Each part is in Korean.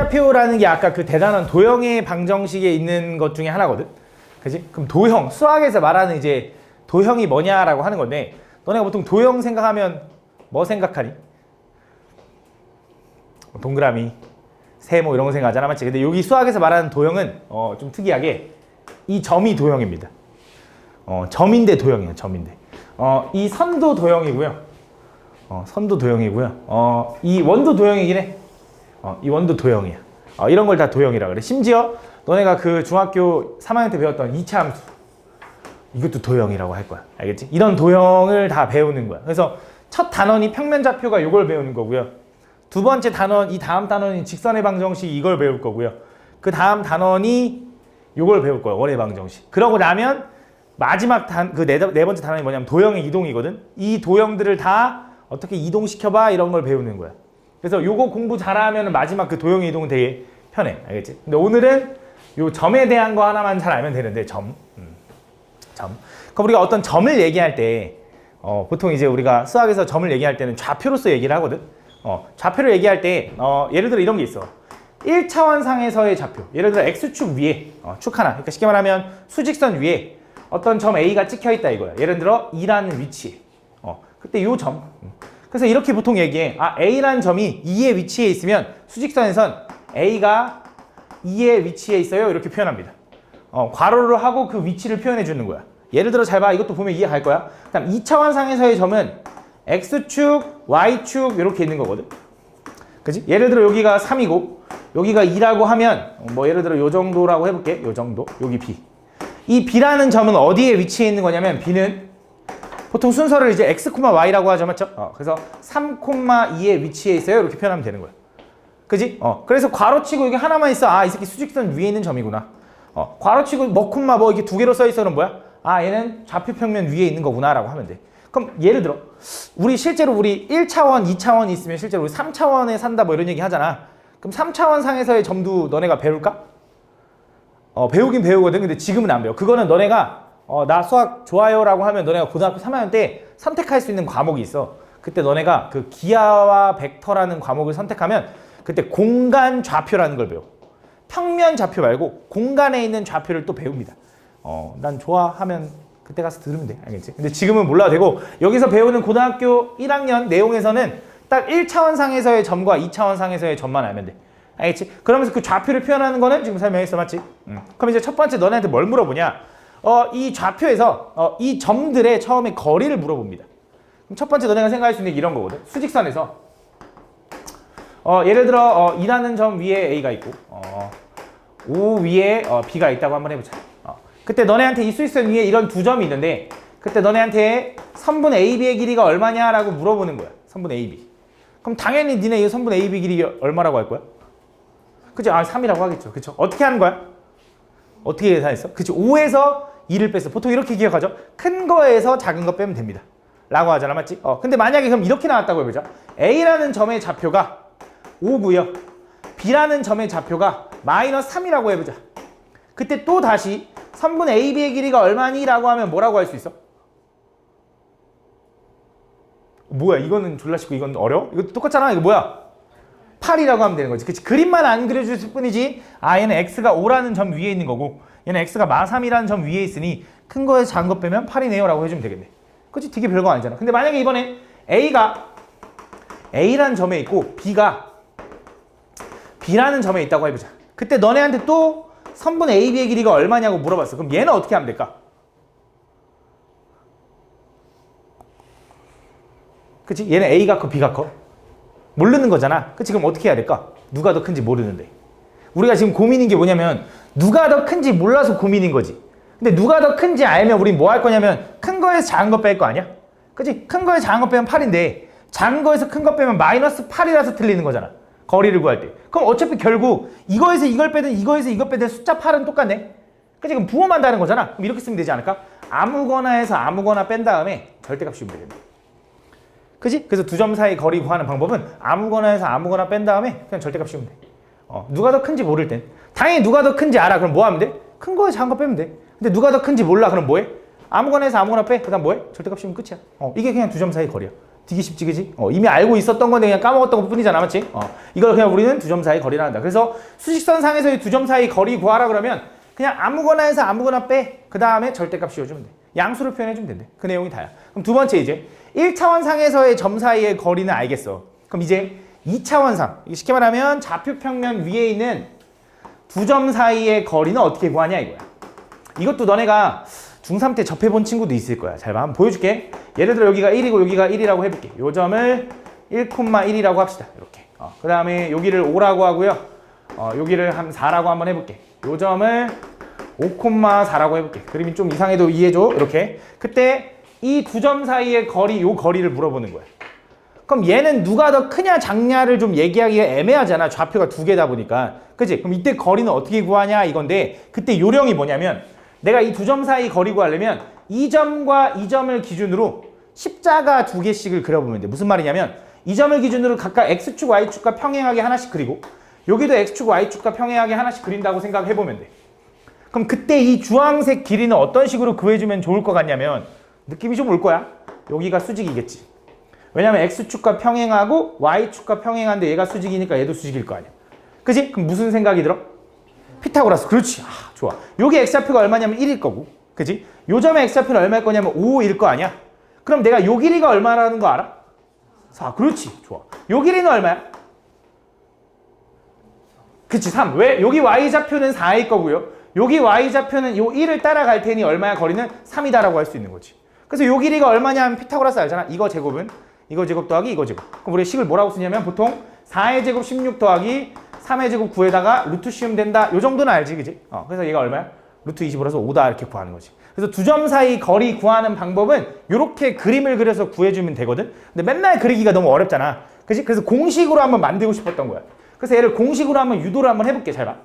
평면좌표라는 게 아까 그 대단한 도형의 방정식에 있는 것 중에 하나거든. 그지? 그럼 도형, 수학에서 말하는 이제 도형이 뭐냐라고 하는 건데, 너네가 보통 도형 생각하면 뭐 생각하니? 동그라미, 세모 이런 거 생각하잖아, 맞지? 근데 여기 수학에서 말하는 도형은 좀 특이하게 이 점이 도형입니다. 점인데 도형이에요, 점인데. 이 선도 도형이고요. 선도 도형이고요. 이 원도 도형이긴 해. 이 원도 도형이야. 이런 걸 다 도형이라 그래. 심지어 너네가 그 중학교 3학년 때 배웠던 2차 함수, 이것도 도형이라고 할 거야. 알겠지? 이런 도형을 다 배우는 거야. 그래서 첫 단원이 평면좌표가 이걸 배우는 거고요. 두 번째 단원, 이 다음 단원이 직선의 방정식 이걸 배울 거고요. 그 다음 단원이 이걸 배울 거예요. 원의 방정식. 그러고 나면 마지막 네 번째 단원이 뭐냐면 도형의 이동이거든. 이 도형들을 다 어떻게 이동시켜봐 이런 걸 배우는 거야. 그래서 요거 공부 잘하면 마지막 그 도형의 이동은 되게 편해. 알겠지? 근데 오늘은 요 점에 대한 거 하나만 잘 알면 되는데, 점. 그럼 우리가 어떤 점을 얘기할 때 보통 이제 우리가 수학에서 점을 얘기할 때는 좌표로서 얘기를 하거든. 좌표를 얘기할 때 예를 들어 이런 게 있어. 1차원 상에서의 좌표. 예를 들어 X축 위에 축 하나. 그러니까 쉽게 말하면 수직선 위에 어떤 점 A가 찍혀 있다 이거야. 예를 들어 2라는 위치에. 그때 요 점. 그래서 이렇게 보통 얘기해. A라는 점이 2의 위치에 있으면 수직선에선 A가 2의 위치에 있어요. 이렇게 표현합니다. 괄호를 하고 그 위치를 표현해 주는 거야. 예를 들어 잘 봐. 이것도 보면 이해 갈 거야. 그다음 2차원 상에서의 점은 X축, Y축 이렇게 있는 거거든. 그지? 예를 들어 여기가 3이고 여기가 2라고 하면 뭐 예를 들어 요 정도라고 해볼게. 요 정도. 여기 B. 이 B라는 점은 어디에 위치해 있는 거냐면 B는 보통 순서를 이제 X, Y라고 하죠. 맞죠? 그래서 3, 2에 위치해 있어요. 이렇게 표현하면 되는 거야. 그지? 그래서 괄호치고 여기 하나만 있어. 이 새끼 수직선 위에 있는 점이구나. 괄호치고 뭐, 이렇게 두 개로 써 있어는 뭐야? 얘는 좌표평면 위에 있는 거구나 라고 하면 돼. 그럼 예를 들어 실제로 우리 1차원, 2차원이 있으면 실제로 우리 3차원에 산다 뭐 이런 얘기 하잖아. 그럼 3차원 상에서의 점도 너네가 배울까? 배우긴 배우거든. 근데 지금은 안 배워. 그거는 너네가 나 수학 좋아요 라고 하면 너네가 고등학교 3학년 때 선택할 수 있는 과목이 있어. 그때 너네가 그 기하와 벡터라는 과목을 선택하면 그때 공간 좌표라는 걸 배워. 평면 좌표 말고 공간에 있는 좌표를 또 배웁니다. 난 좋아하면 그때 가서 들으면 돼. 알겠지? 근데 지금은 몰라도 되고, 여기서 배우는 고등학교 1학년 내용에서는 딱 1차원 상에서의 점과 2차원 상에서의 점만 알면 돼. 알겠지? 그러면서 그 좌표를 표현하는 거는 지금 설명했어. 맞지? 그럼 이제 첫 번째 너네한테 뭘 물어보냐? 이 좌표에서 이 점들의 처음에 거리를 물어봅니다. 그럼 첫 번째 너네가 생각할 수 있는 게 이런 거거든. 수직선에서 예를 들어 2라는 점 위에 A가 있고 5 위에 B가 있다고 한번 해보자. 그때 너네한테 이 수직선 위에 이런 두 점이 있는데 그때 너네한테 선분 AB의 길이가 얼마냐라고 물어보는 거야. 선분 AB. 그럼 당연히 니네 이 선분 AB 길이 얼마라고 할 거야? 그치? 3이라고 하겠죠. 그쵸? 어떻게 하는 거야? 어떻게 계산했어? 그치? 5에서 2를 뺐어. 보통 이렇게 기억하죠? 큰 거에서 작은 거 빼면 됩니다. 라고 하잖아. 맞지? 근데 만약에 그럼 이렇게 나왔다고 해보자. A라는 점의 좌표가 5고요. B라는 점의 좌표가 -3이라고 해보자. 그때 또 다시 선분 AB의 길이가 얼마니? 라고 하면 뭐라고 할 수 있어? 뭐야? 이거는 졸라 쉽고 이건 어려워? 이거 똑같잖아. 이거 뭐야? 8이라고 하면 되는 거지. 그치? 그림만 안 그려줄 뿐이지 얘는 X가 5라는 점 위에 있는 거고 얘는 X가 -3이라는 점 위에 있으니 큰 거에서 작은 거 빼면 8이네요 라고 해주면 되겠네. 그치? 되게 별거 아니잖아. 근데 만약에 이번에 A가 A라는 점에 있고 B가 B라는 점에 있다고 해보자. 그때 너네한테 또 선분 AB의 길이가 얼마냐고 물어봤어. 그럼 얘는 어떻게 하면 될까? 그치? 얘는 A가 커, B가 커? 모르는 거잖아. 그치? 그럼 어떻게 해야 될까? 누가 더 큰지 모르는데. 우리가 지금 고민인 게 뭐냐면 누가 더 큰지 몰라서 고민인 거지. 근데 누가 더 큰지 알면 우린 뭐 할 거냐면 큰 거에서 작은 거 뺄 거 아니야? 그치? 큰 거에서 작은 거 빼면 8인데 작은 거에서 큰 거 빼면 -8이라서 틀리는 거잖아. 거리를 구할 때. 그럼 어차피 결국 이거에서 이걸 빼든 이거에서 이걸 빼든 숫자 8은 똑같네. 그치? 그럼 부호만다는 거잖아. 그럼 이렇게 쓰면 되지 않을까? 아무거나에서 아무거나 뺀 다음에 절대값 씌우면 되겠네. 그치? 그래서 두 점 사이 거리 구하는 방법은 아무거나에서 아무거나 뺀 다음에 그냥 절대값 씌우면 돼. 누가 더 큰지 모를 땐 당연히 누가 더 큰지 알아. 그럼 뭐 하면 돼? 큰 거에 작은 거 빼면 돼. 근데 누가 더 큰지 몰라. 그럼 뭐해? 아무거나에서 아무거나 빼. 그 다음 뭐해? 절대값 씌우면 끝이야. 이게 그냥 두 점 사이 거리야. 되게 쉽지, 그지? 이미 알고 있었던 건데 그냥 까먹었던 것 뿐이잖아, 맞지? 이걸 그냥 우리는 두 점 사이 거리라 한다. 그래서 수직선상에서의 두 점 사이 거리 구하라 그러면 그냥 아무거나 해서 아무거나 빼. 그 다음에 절대값 씌워주면 돼. 양수로 표현해주면 된대. 그 내용이 다야. 그럼 두 번째 이제 1차원 상에서의 점 사이의 거리는 알겠어. 그럼 이제 2차원 상. 쉽게 말하면 좌표 평면 위에 있는 두 점 사이의 거리는 어떻게 구하냐 이거야. 이것도 너네가 중3 때 접해본 친구도 있을 거야. 잘 봐. 한번 보여줄게. 예를 들어 여기가 1이고 여기가 1이라고 해볼게. 요 점을 1,1이라고 합시다. 이렇게. 그 다음에 여기를 5라고 하고요. 여기를 한 4라고 한번 해볼게. 요 점을 5,4라고 해볼게. 그림이 좀 이상해도 이해해줘. 이렇게. 그때 이 두 점 사이의 거리, 요 거리를 물어보는 거야. 그럼 얘는 누가 더 크냐 작냐를 좀 얘기하기가 애매하잖아. 좌표가 두 개다 보니까. 그치? 그럼 이때 거리는 어떻게 구하냐 이건데 그때 요령이 뭐냐면 내가 이 두 점 사이 거리 구하려면 이 점과 이 점을 기준으로 십자가 두 개씩을 그려보면 돼. 무슨 말이냐면 이 점을 기준으로 각각 X축, Y축과 평행하게 하나씩 그리고 여기도 X축, Y축과 평행하게 하나씩 그린다고 생각해보면 돼. 그럼 그때 이 주황색 길이는 어떤 식으로 구해주면 좋을 것 같냐면 느낌이 좀 올 거야. 여기가 수직이겠지. 왜냐면 X축과 평행하고 Y축과 평행한데 얘가 수직이니까 얘도 수직일 거 아니야. 그치? 그럼 무슨 생각이 들어? 피타고라스. 그렇지. 좋아. 여기 X좌표가 얼마냐면 1일 거고. 그치? 요 점의 X좌표는 얼마일 거냐면 5일 거 아니야? 그럼 내가 요 길이가 얼마라는 거 알아? 4. 그렇지. 좋아. 요 길이는 얼마야? 그치. 3. 왜? 여기 Y좌표는 4일 거고요. 여기 Y좌표는 요 1을 따라갈 테니 얼마야? 거리는 3이다라고 할 수 있는 거지. 그래서 요 길이가 얼마냐 하면 피타고라스 알잖아. 이거 제곱은 이거 제곱 더하기 이거 제곱. 그럼 우리 식을 뭐라고 쓰냐면 보통 4의 제곱 16 더하기 3의 제곱 9에다가 루트 씌우면 된다. 요 정도는 알지, 그지? 그래서 얘가 얼마야? 루트 25라서 5다 이렇게 구하는 거지. 그래서 두 점 사이 거리 구하는 방법은 이렇게 그림을 그려서 구해주면 되거든. 근데 맨날 그리기가 너무 어렵잖아. 그지? 그래서 공식으로 한번 만들고 싶었던 거야. 그래서 얘를 공식으로 한번 유도를 한번 해볼게. 잘 봐.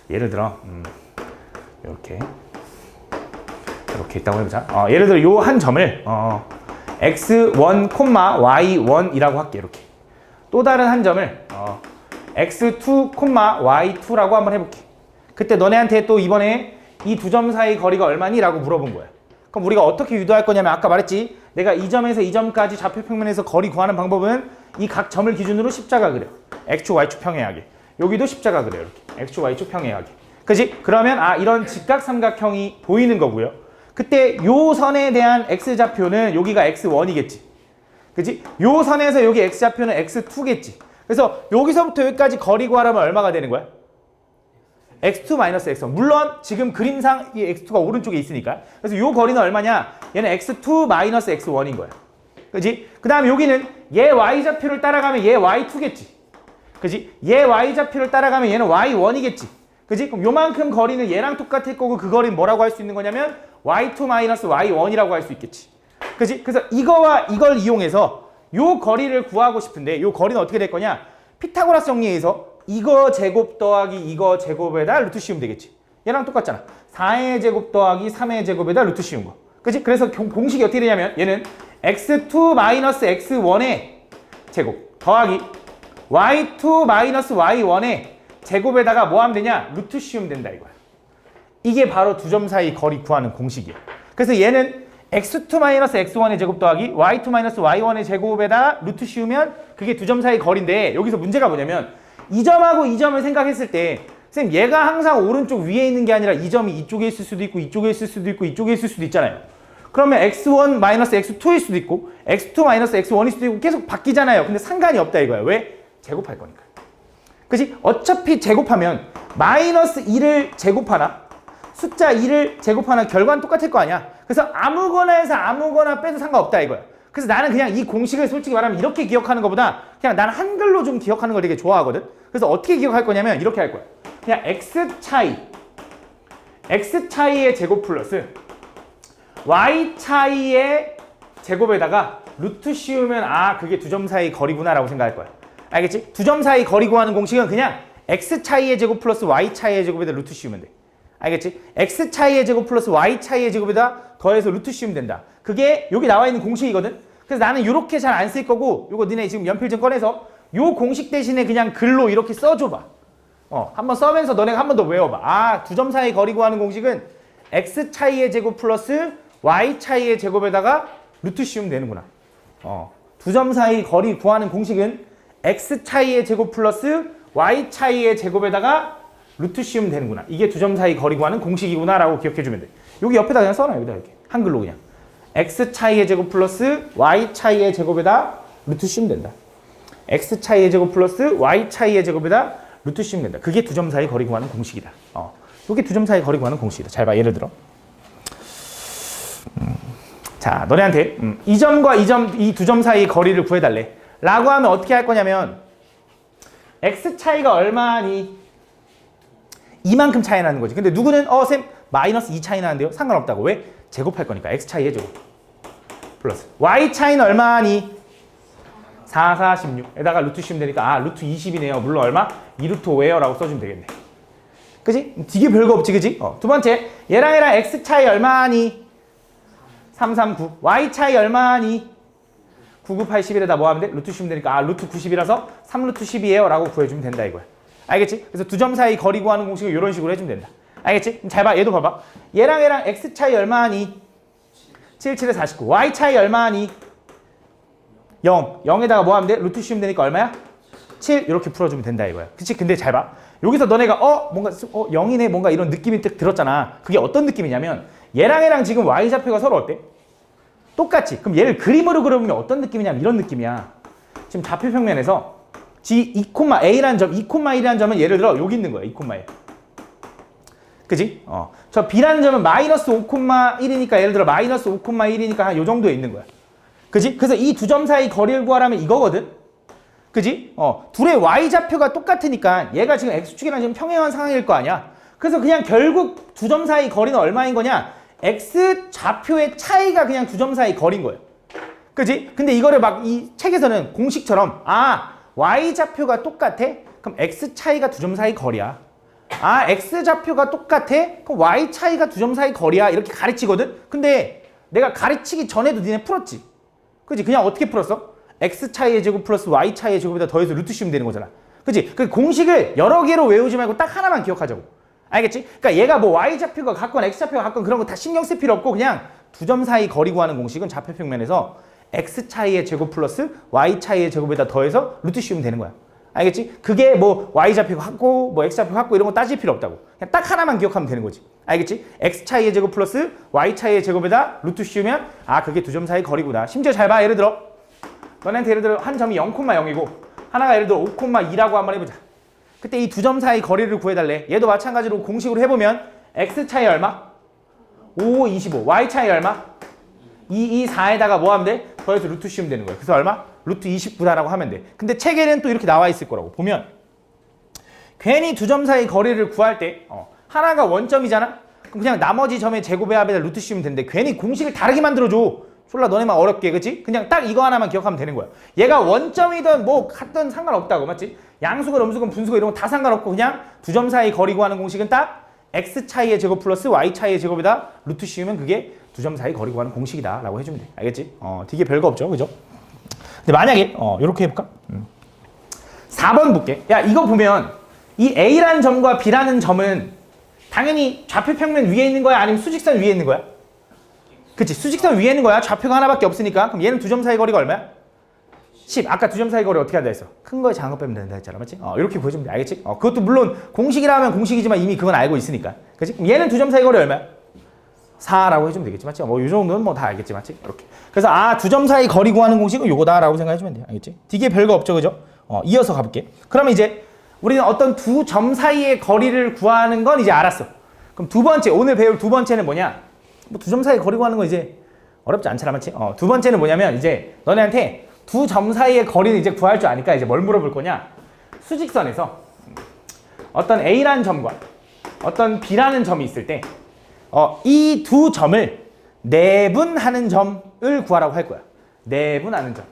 예를 들어 이렇게 있다고 해보자. 예를 들어 요 한 점을 x1, y1이라고 할게. 이렇게. 또 다른 한 점을 x2, y2라고 한번 해볼게. 그때 너네한테 또 이번에 이 두 점 사이 거리가 얼마니? 라고 물어본 거야. 그럼 우리가 어떻게 유도할 거냐면 아까 말했지. 내가 이 점에서 이 점까지 좌표 평면에서 거리 구하는 방법은 이 각 점을 기준으로 십자가 그려. x축, y축 평행하게. 여기도 십자가 그려. 이렇게. x축, y축 평행하게. 그지? 그러면 이런 직각삼각형이 보이는 거고요. 그때 요 선에 대한 x좌표는 여기가 x1이겠지. 그지? 요 선에서 여기 x좌표는 x2겠지. 그래서 여기서부터 여기까지 거리 구하려면 얼마가 되는 거야? x2 마이너스 x1. 물론 지금 그림상 이 x2가 오른쪽에 있으니까. 그래서 요 거리는 얼마냐? 얘는 x2 마이너스 x1인 거야. 그지? 그 다음에 여기는 얘 y좌표를 따라가면 얘 y2겠지. 그지? 얘 y좌표를 따라가면 얘는 y1이겠지. 그지? 그럼 요만큼 거리는 얘랑 똑같을 거고 그 거리는 뭐라고 할 수 있는 거냐면 y2 마이너스 y1이라고 할 수 있겠지. 그지? 그래서 이거와 이걸 이용해서 요 거리를 구하고 싶은데 요 거리는 어떻게 될 거냐? 피타고라스 정리에서 이거 제곱 더하기 이거 제곱에다 루트 씌우면 되겠지. 얘랑 똑같잖아. 4의 제곱 더하기 3의 제곱에다 루트 씌운 거. 그지? 그래서 공식이 어떻게 되냐면 얘는 x2 마이너스 x1의 제곱 더하기 y2 마이너스 y1의 제곱에다가 뭐 하면 되냐? 루트 씌우면 된다 이거야. 이게 바로 두 점 사이 거리 구하는 공식이야. 그래서 얘는 x2 마이너스 x1의 제곱 더하기 y2 마이너스 y1의 제곱에다 루트 씌우면 그게 두 점 사이 거리인데 여기서 문제가 뭐냐면 이 점하고 이 점을 생각했을 때 선생님 얘가 항상 오른쪽 위에 있는 게 아니라 이 점이 이쪽에 있을 수도 있고 이쪽에 있을 수도 있고 이쪽에 있을 수도 있잖아요. 그러면 x1 마이너스 x2일 수도 있고 x2 마이너스 x1일 수도 있고 계속 바뀌잖아요. 근데 상관이 없다 이거야. 왜? 제곱할 거니까. 그치? 어차피 제곱하면 마이너스 2를 제곱하나 숫자 2를 제곱하나 결과는 똑같을 거 아니야. 그래서 아무거나 해서 아무거나 빼도 상관없다 이거야. 그래서 나는 그냥 이 공식을 솔직히 말하면 이렇게 기억하는 것보다 그냥 나는 한글로 좀 기억하는 걸 되게 좋아하거든. 그래서 어떻게 기억할 거냐면 이렇게 할 거야. 그냥 x 차이의 제곱 플러스 y 차이의 제곱에다가 루트 씌우면 그게 두 점 사이 거리구나 라고 생각할 거야. 알겠지? 두 점 사이 거리 구하는 공식은 그냥 x 차이의 제곱 플러스 y 차이의 제곱에다 루트 씌우면 돼. 알겠지? x 차이의 제곱 플러스 y 차이의 제곱에다 더해서 루트 씌우면 된다. 그게 여기 나와 있는 공식이거든. 그래서 나는 이렇게 잘 안 쓸 거고 요거 니네 지금 연필 좀 꺼내서 요 공식 대신에 그냥 글로 이렇게 써줘봐. 한번 써면서 너네가 한 번 더 외워봐. 두 점 사이 거리 구하는 공식은 x 차이의 제곱 플러스 y 차이의 제곱에다가 루트 씌우면 되는구나. 두 점 사이 거리 구하는 공식은 x 차이의 제곱 플러스 y 차이의 제곱에다가 루트 씌우면 되는구나. 이게 두 점 사이 거리 구하는 공식이구나 라고 기억해주면 돼. 여기 옆에다 그냥 써놔. 여기다 이렇게 한글로 그냥 x 차이의 제곱 플러스 y 차이의 제곱에다 루트 씌우면 된다. x 차이의 제곱 플러스 y 차이의 제곱에다 루트 씌우면 된다. 그게 두 점 사이 거리 구하는 공식이다. 이게 두 점 사이 거리 구하는 공식이다. 잘 봐. 예를 들어 자, 너네한테 이 점과 이 점, 이 두 점 사이 거리를 구해달래 라고 하면 어떻게 할 거냐면 x 차이가 얼마니? 이만큼 차이 나는 거지. 근데 누구는 쌤 마이너스 2 차이 나는데요? 상관없다고. 왜? 제곱할 거니까 x 차이의 제곱 플러스 y 차이는 얼마니? 4, 4, 16에다가 루트 씌우면 되니까 루트 20이네요. 물론 얼마? 2루트 5예요 라고 써주면 되겠네. 그지? 되게 별거 없지, 그지? 두 번째, 얘랑 x 차이 얼마니? 3, 3, 9. y 차이 얼마니? 9, 9, 8, 11에다 뭐 하면 돼? 루트 씌우면 되니까 루트 90이라서 3루트 10이에요 라고 구해주면 된다 이거야. 알겠지? 그래서 두 점 사이 거리 구하는 공식을 이런 식으로 해주면 된다. 알겠지? 그럼 잘 봐. 얘도 봐봐. 얘랑 x 차이 얼마니? 7, 7에 49. y 차이 얼마니? 0. 0에다가 뭐 하면 돼? 루트 씌우면 되니까 얼마야? 7. 이렇게 풀어주면 된다 이거야. 그치? 근데 잘 봐. 여기서 너네가 뭔가 0이네 뭔가 이런 느낌이 딱 들었잖아. 그게 어떤 느낌이냐면 얘랑 지금 y좌표가 서로 어때? 똑같지? 그럼 얘를 그림으로 그려보면 어떤 느낌이냐면 이런 느낌이야. 지금 좌표 평면에서 G 2,A라는 점, 2,1이라는 점은 예를 들어 여기 있는 거야. 2,1. 그지? 저 B라는 점은 마이너스 5,1이니까 예를 들어 마이너스 5,1이니까 한 요 정도에 있는 거야. 그지? 그래서 이 두 점 사이 거리를 구하라면 이거거든? 그지? 둘의 y좌표가 똑같으니까 얘가 지금 x축이랑 지금 평행한 상황일 거 아니야? 그래서 그냥 결국 두 점 사이 거리는 얼마인 거냐? x 좌표의 차이가 그냥 두 점 사이 거리인 거예요. 그지? 근데 이거를 막 이 책에서는 공식처럼 y좌표가 똑같아? 그럼 x 차이가 두 점 사이 거리야. x좌표가 똑같아? 그럼 y 차이가 두 점 사이 거리야. 이렇게 가르치거든? 근데 내가 가르치기 전에도 니네 풀었지? 그지? 그냥 어떻게 풀었어? x 차이의 제곱 플러스 y 차이의 제곱에다 더해서 루트 씌우면 되는 거잖아. 그지? 그 공식을 여러 개로 외우지 말고 딱 하나만 기억하자고. 알겠지? 그러니까 얘가 뭐 y좌표가 같건 x좌표가 같건 그런 거 다 신경 쓸 필요 없고 그냥 두 점 사이 거리 구하는 공식은 좌표 평면에서 x 차이의 제곱 플러스 y 차이의 제곱에다 더해서 루트 씌우면 되는 거야. 알겠지? 그게 뭐 y좌표가 같고 뭐 x좌표가 같고 이런 거 따질 필요 없다고. 그냥 딱 하나만 기억하면 되는 거지. 알겠지? x 차이의 제곱 플러스 y 차이의 제곱에다 루트 씌우면 그게 두 점 사이 거리구나. 심지어 잘 봐. 예를 들어 너네한테 예를 들어 한 점이 0,0이고 하나가 예를 들어 5,2라고 한번 해보자. 그때 이 두 점 사이 거리를 구해달래. 얘도 마찬가지로 공식으로 해보면 x 차이 얼마? 5, 25. y 차이 얼마? 2, 2, 4에다가 뭐 하면 돼? 더해서 루트 씌우면 되는 거야. 그래서 얼마? 루트 29다라고 하면 돼. 근데 책에는 또 이렇게 나와 있을 거라고. 보면 괜히 두 점 사이 거리를 구할 때 하나가 원점이잖아? 그럼 그냥 나머지 점의 제곱의 합에다 루트 씌우면 되는데 괜히 공식을 다르게 만들어줘. 졸라 너네만 어렵게, 그치? 그냥 딱 이거 하나만 기억하면 되는 거야. 얘가 원점이든 뭐 같든 상관없다고, 맞지? 양수건, 음수건, 분수건 이런 거 다 상관없고 그냥 두 점 사이 거리 구하는 공식은 딱 x 차이의 제곱 플러스 y 차이의 제곱에다 루트 씌우면 그게 두 점 사이 거리 구하는 공식이다 라고 해주면 돼. 알겠지? 되게 별거 없죠, 그죠? 근데 만약에 이렇게 해볼까? 4번 볼게. 야, 이거 보면 이 a라는 점과 b라는 점은 당연히 좌표 평면 위에 있는 거야? 아니면 수직선 위에 있는 거야? 그치? 수직선 위에 있는 거야. 좌표가 하나밖에 없으니까. 그럼 얘는 두 점 사이 거리가 얼마야? 10. 아까 두 점 사이 거리 어떻게 한다 했어? 큰 거에 작은 거 빼면 된다 했잖아. 맞지? 이렇게 보여주면 돼. 알겠지? 그것도 물론 공식이라 하면 공식이지만 이미 그건 알고 있으니까. 그치? 그럼 얘는 두 점 사이 거리 얼마야? 4라고 해주면 되겠지. 맞지? 뭐 이 정도는 뭐 다 알겠지. 맞지? 이렇게. 그래서 두 점 사이 거리 구하는 공식은 요거다라고 생각해주면 돼. 알겠지? 되게 별거 없죠. 그죠? 이어서 가볼게. 그러면 이제 우리는 어떤 두 점 사이의 거리를 구하는 건 이제 알았어. 그럼 두 번째, 오늘 배울 두 번째는 뭐냐? 뭐 두 점 사이 거리 구하는 거 이제 어렵지 않잖아. 맞지? 두 번째는 뭐냐면 이제 너네한테 두 점 사이의 거리는 이제 구할 줄 아니까 이제 뭘 물어볼 거냐? 수직선에서 어떤 A라는 점과 어떤 B라는 점이 있을 때 이 두 점을 내분하는 점을 구하라고 할 거야. 내분하는 점.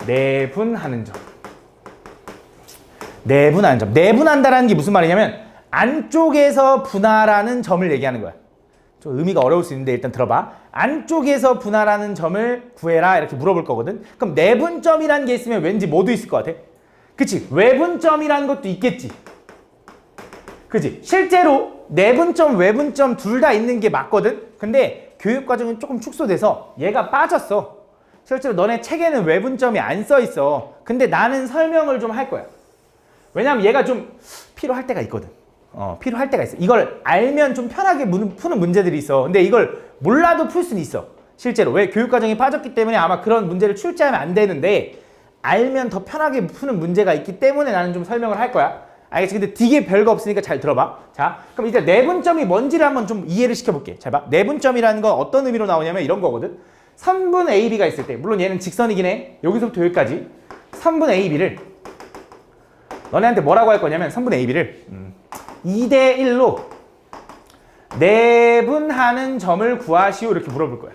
내분하는 점. 내분하는 점. 내분한다라는 게 무슨 말이냐면 안쪽에서 분할하는 점을 얘기하는 거야. 좀 의미가 어려울 수 있는데 일단 들어봐. 안쪽에서 분할하는 점을 구해라 이렇게 물어볼 거거든. 그럼 내분점이라는 게 있으면 왠지 뭐도 있을 것 같아? 그치? 외분점이라는 것도 있겠지. 그치? 실제로 내분점, 외분점 둘 다 있는 게 맞거든? 근데 교육과정은 조금 축소돼서 얘가 빠졌어. 실제로 너네 책에는 외분점이 안 써 있어. 근데 나는 설명을 좀 할 거야. 왜냐면 얘가 좀 필요할 때가 있거든. 필요할 때가 있어. 이걸 알면 좀 편하게 푸는 문제들이 있어. 근데 이걸 몰라도 풀 수는 있어. 실제로. 왜? 교육과정이 빠졌기 때문에 아마 그런 문제를 출제하면 안 되는데 알면 더 편하게 푸는 문제가 있기 때문에 나는 좀 설명을 할 거야. 알겠지? 근데 되게 별거 없으니까 잘 들어봐. 자, 그럼 일단 내분점이 뭔지를 한번 좀 이해를 시켜볼게. 잘 봐. 내분점이라는 건 어떤 의미로 나오냐면 이런 거거든. 선분 AB가 있을 때, 물론 얘는 직선이긴 해. 여기서부터 여기까지. 선분 AB를 너네한테 뭐라고 할 거냐면 선분 AB를 2대 1로 내분하는 점을 구하시오 이렇게 물어볼 거야.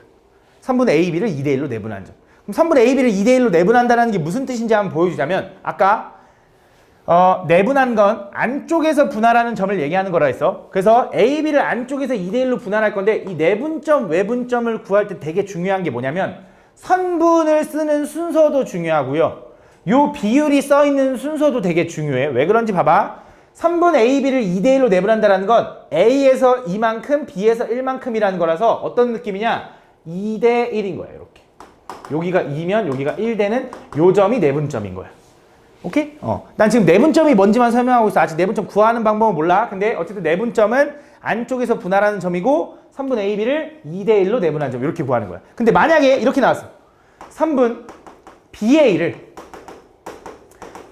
선분 AB를 2대 1로 내분하는 점. 그럼 선분 AB를 2대 1로 내분한다는 게 무슨 뜻인지 한번 보여주자면 아까 내분한 건 안쪽에서 분할하는 점을 얘기하는 거라 했어. 그래서 AB를 안쪽에서 2대 1로 분할할 건데 이 내분점, 외분점을 구할 때 되게 중요한 게 뭐냐면 선분을 쓰는 순서도 중요하고요. 요 비율이 써 있는 순서도 되게 중요해. 왜 그런지 봐봐. 선분 AB를 2대 1로 내분한다는 건 A에서 이만큼, B에서 1만큼이라는 거라서 어떤 느낌이냐? 2대 1인 거야. 이렇게. 여기가 2면 여기가 1 되는 요 점이 내분점인 거야. 오케이? 난 지금 내분점이 뭔지만 설명하고 있어. 아직 내분점 구하는 방법은 몰라. 근데 어쨌든 내분점은 안쪽에서 분할하는 점이고 선분 AB를 2대 1로 내분하는 점 이렇게 구하는 거야. 근데 만약에 이렇게 나왔어. 선분 BA를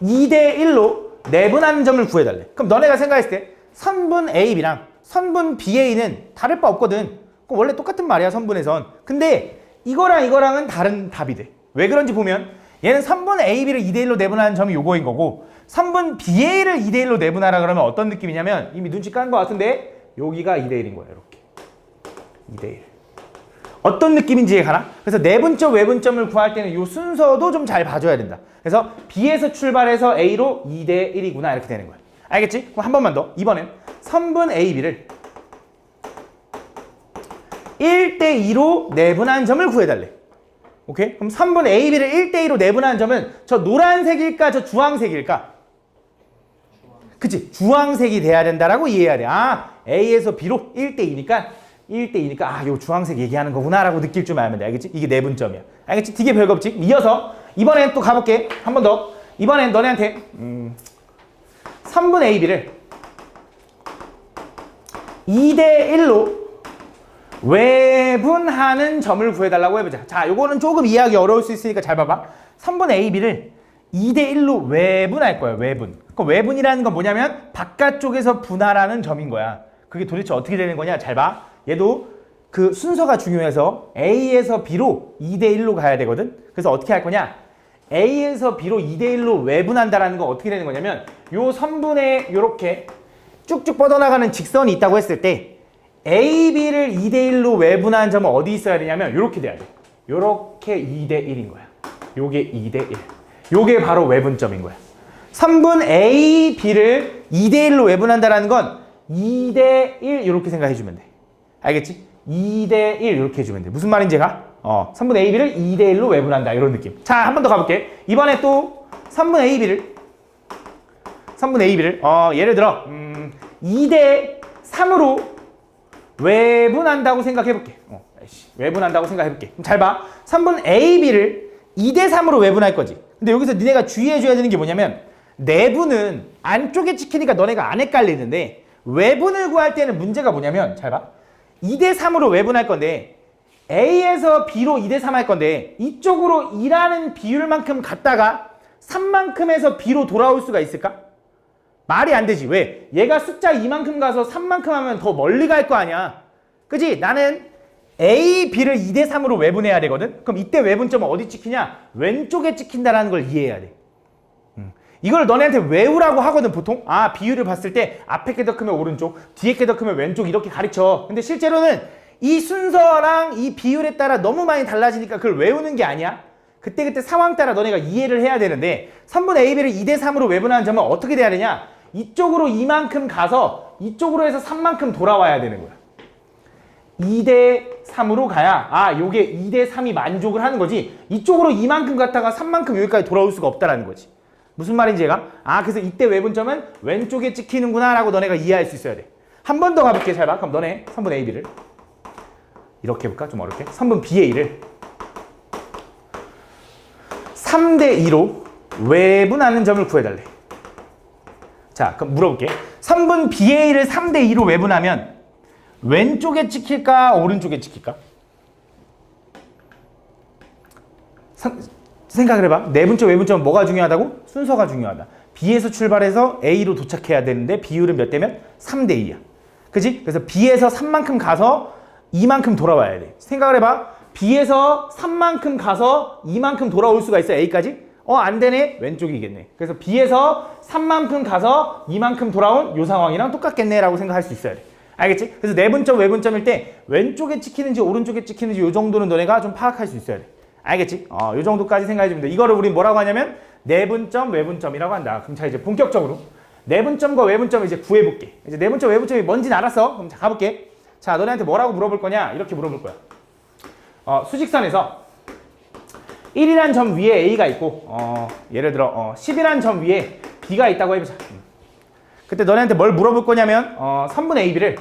2대 1로 내분하는 점을 구해달래. 그럼 너네가 생각했을 때 선분 AB랑 선분 BA는 다를 바 없거든. 그럼 원래 똑같은 말이야, 선분에선. 근데 이거랑 이거랑은 다른 답이 돼. 왜 그런지 보면 얘는 선분 AB를 2대 1로 내분하는 점이 요거인 거고 선분 BA를 2대 1로 내분하라 그러면 어떤 느낌이냐면 이미 눈치 깐 거 같은데 여기가 2대 1인 거야. 이렇게 2대 1. 어떤 느낌인지 이해가나? 그래서 내분점, 외분점을 구할 때는 이 순서도 좀 잘 봐줘야 된다. 그래서 B에서 출발해서 A로 2대 1이구나 이렇게 되는 거야. 알겠지? 그럼 한 번만 더. 이번엔 선분 AB를 1대 2로 내분한 점을 구해달래. 오케이? 그럼 선분 AB를 1대 2로 내분한 점은 저 노란색일까? 저 주황색일까? 그치? 주황색이 돼야 된다라고 이해해야 돼. 아, A에서 B로 1대 2니까 1대 2니까 아, 요 주황색 얘기하는 거구나 라고 느낄 줄 알면 돼. 알겠지? 이게 내분점이야. 알겠지? 되게 별거 없지? 이어서 이번엔 또 가볼게. 한 번 더. 이번엔 너네한테 선분 AB를 2대 1로 외분하는 점을 구해달라고 해보자. 자, 요거는 조금 이해하기 어려울 수 있으니까 잘 봐봐. 선분 AB를 2대 1로 외분할 거야. 외분. 그 외분이라는 건 뭐냐면 바깥쪽에서 분할하는 점인 거야. 그게 도대체 어떻게 되는 거냐? 잘 봐. 얘도 그 순서가 중요해서 A에서 B로 2대 1로 가야 되거든. 그래서 어떻게 할 거냐? A에서 B로 2대 1로 외분한다라는 건 어떻게 되는 거냐면 요 선분에 요렇게 쭉쭉 뻗어나가는 직선이 있다고 했을 때 AB를 2대 1로 외분한 점은 어디 있어야 되냐면 요렇게 돼야 돼. 요렇게 2대 1인 거야. 요게 2대 1. 요게 바로 외분점인 거야. 선분 A, B를 2대 1로 외분한다라는 건 2대 1 이렇게 생각해 주면 돼. 알겠지? 2대 1 이렇게 해주면 돼. 무슨 말인지 가? 선분 AB를 2대 1로 외분한다. 이런 느낌. 자, 한 번 더 가볼게. 이번에 또 선분 AB를 예를 들어 2대 3으로 외분한다고 생각해볼게. 외분한다고 생각해볼게. 그럼 잘 봐. 선분 AB를 2대 3으로 외분할 거지. 근데 여기서 니네가 주의해줘야 되는 게 뭐냐면 내분은 안쪽에 찍히니까 너네가 안 헷갈리는데 외분을 구할 때는 문제가 뭐냐면 잘 봐. 2대 3으로 외분할 건데 A에서 B로 2대 3 할 건데 이쪽으로 2라는 비율만큼 갔다가 3만큼에서 B로 돌아올 수가 있을까? 말이 안 되지. 왜? 얘가 숫자 2만큼 가서 3만큼 하면 더 멀리 갈 거 아니야. 그지? 나는 A, B를 2대 3으로 외분해야 되거든? 그럼 이때 외분점은 어디 찍히냐? 왼쪽에 찍힌다는 걸 이해해야 돼. 이걸 너네한테 외우라고 하거든 보통. 아, 비율을 봤을 때 앞에 게 더 크면 오른쪽, 뒤에 게 더 크면 왼쪽 이렇게 가르쳐. 근데 실제로는 이 순서랑 이 비율에 따라 너무 많이 달라지니까 그걸 외우는 게 아니야. 그때그때 상황 따라 너네가 이해를 해야 되는데 선분 AB를 2대 3으로 외분하는 점은 어떻게 돼야 되냐? 이쪽으로 이만큼 가서 이쪽으로 해서 3만큼 돌아와야 되는 거야. 2대 3으로 가야 아, 요게 2대 3이 만족을 하는 거지. 이쪽으로 이만큼 갔다가 3만큼 여기까지 돌아올 수가 없다라는 거지. 무슨 말인지 얘가? 아, 그래서 이때 외분점은 왼쪽에 찍히는구나 라고 너네가 이해할 수 있어야 돼. 한 번 더 가볼게. 잘 봐. 그럼 너네 선분 A, B를 이렇게 해볼까? 좀 어렵게. 선분 B, A를 3대 2로 외분하는 점을 구해달래. 자, 그럼 물어볼게. 선분 BA를 3대 2로 외분하면 왼쪽에 찍힐까? 오른쪽에 찍힐까? 생각을 해봐. 내분점, 외분점은 뭐가 중요하다고? 순서가 중요하다. B에서 출발해서 A로 도착해야 되는데 비율은 몇 대면? 3대 2야. 그지? 그래서 B에서 3만큼 가서 2만큼 돌아와야 돼. 생각을 해봐. B에서 3만큼 가서 2만큼 돌아올 수가 있어, A까지? 안 되네? 왼쪽이겠네. 그래서 B에서 3만큼 가서 2만큼 돌아온 요 상황이랑 똑같겠네 라고 생각할 수 있어야 돼. 알겠지? 그래서 내분점, 외분점일 때 왼쪽에 찍히는지 오른쪽에 찍히는지 요 정도는 너네가 좀 파악할 수 있어야 돼. 알겠지? 요 정도까지 생각해주면 돼. 이거를 우리 뭐라고 하냐면 내분점, 외분점이라고 한다. 그럼 자, 이제 본격적으로 내분점과 외분점을 이제 구해볼게. 이제 내분점, 외분점이 뭔지는 알았어. 그럼 자, 가볼게. 자, 너네한테 뭐라고 물어볼 거냐? 이렇게 물어볼 거야. 수직선에서 1이란 점 위에 A가 있고 예를 들어 10이란 점 위에 B가 있다고 해보자. 그때 너네한테 뭘 물어볼 거냐면 선분 AB를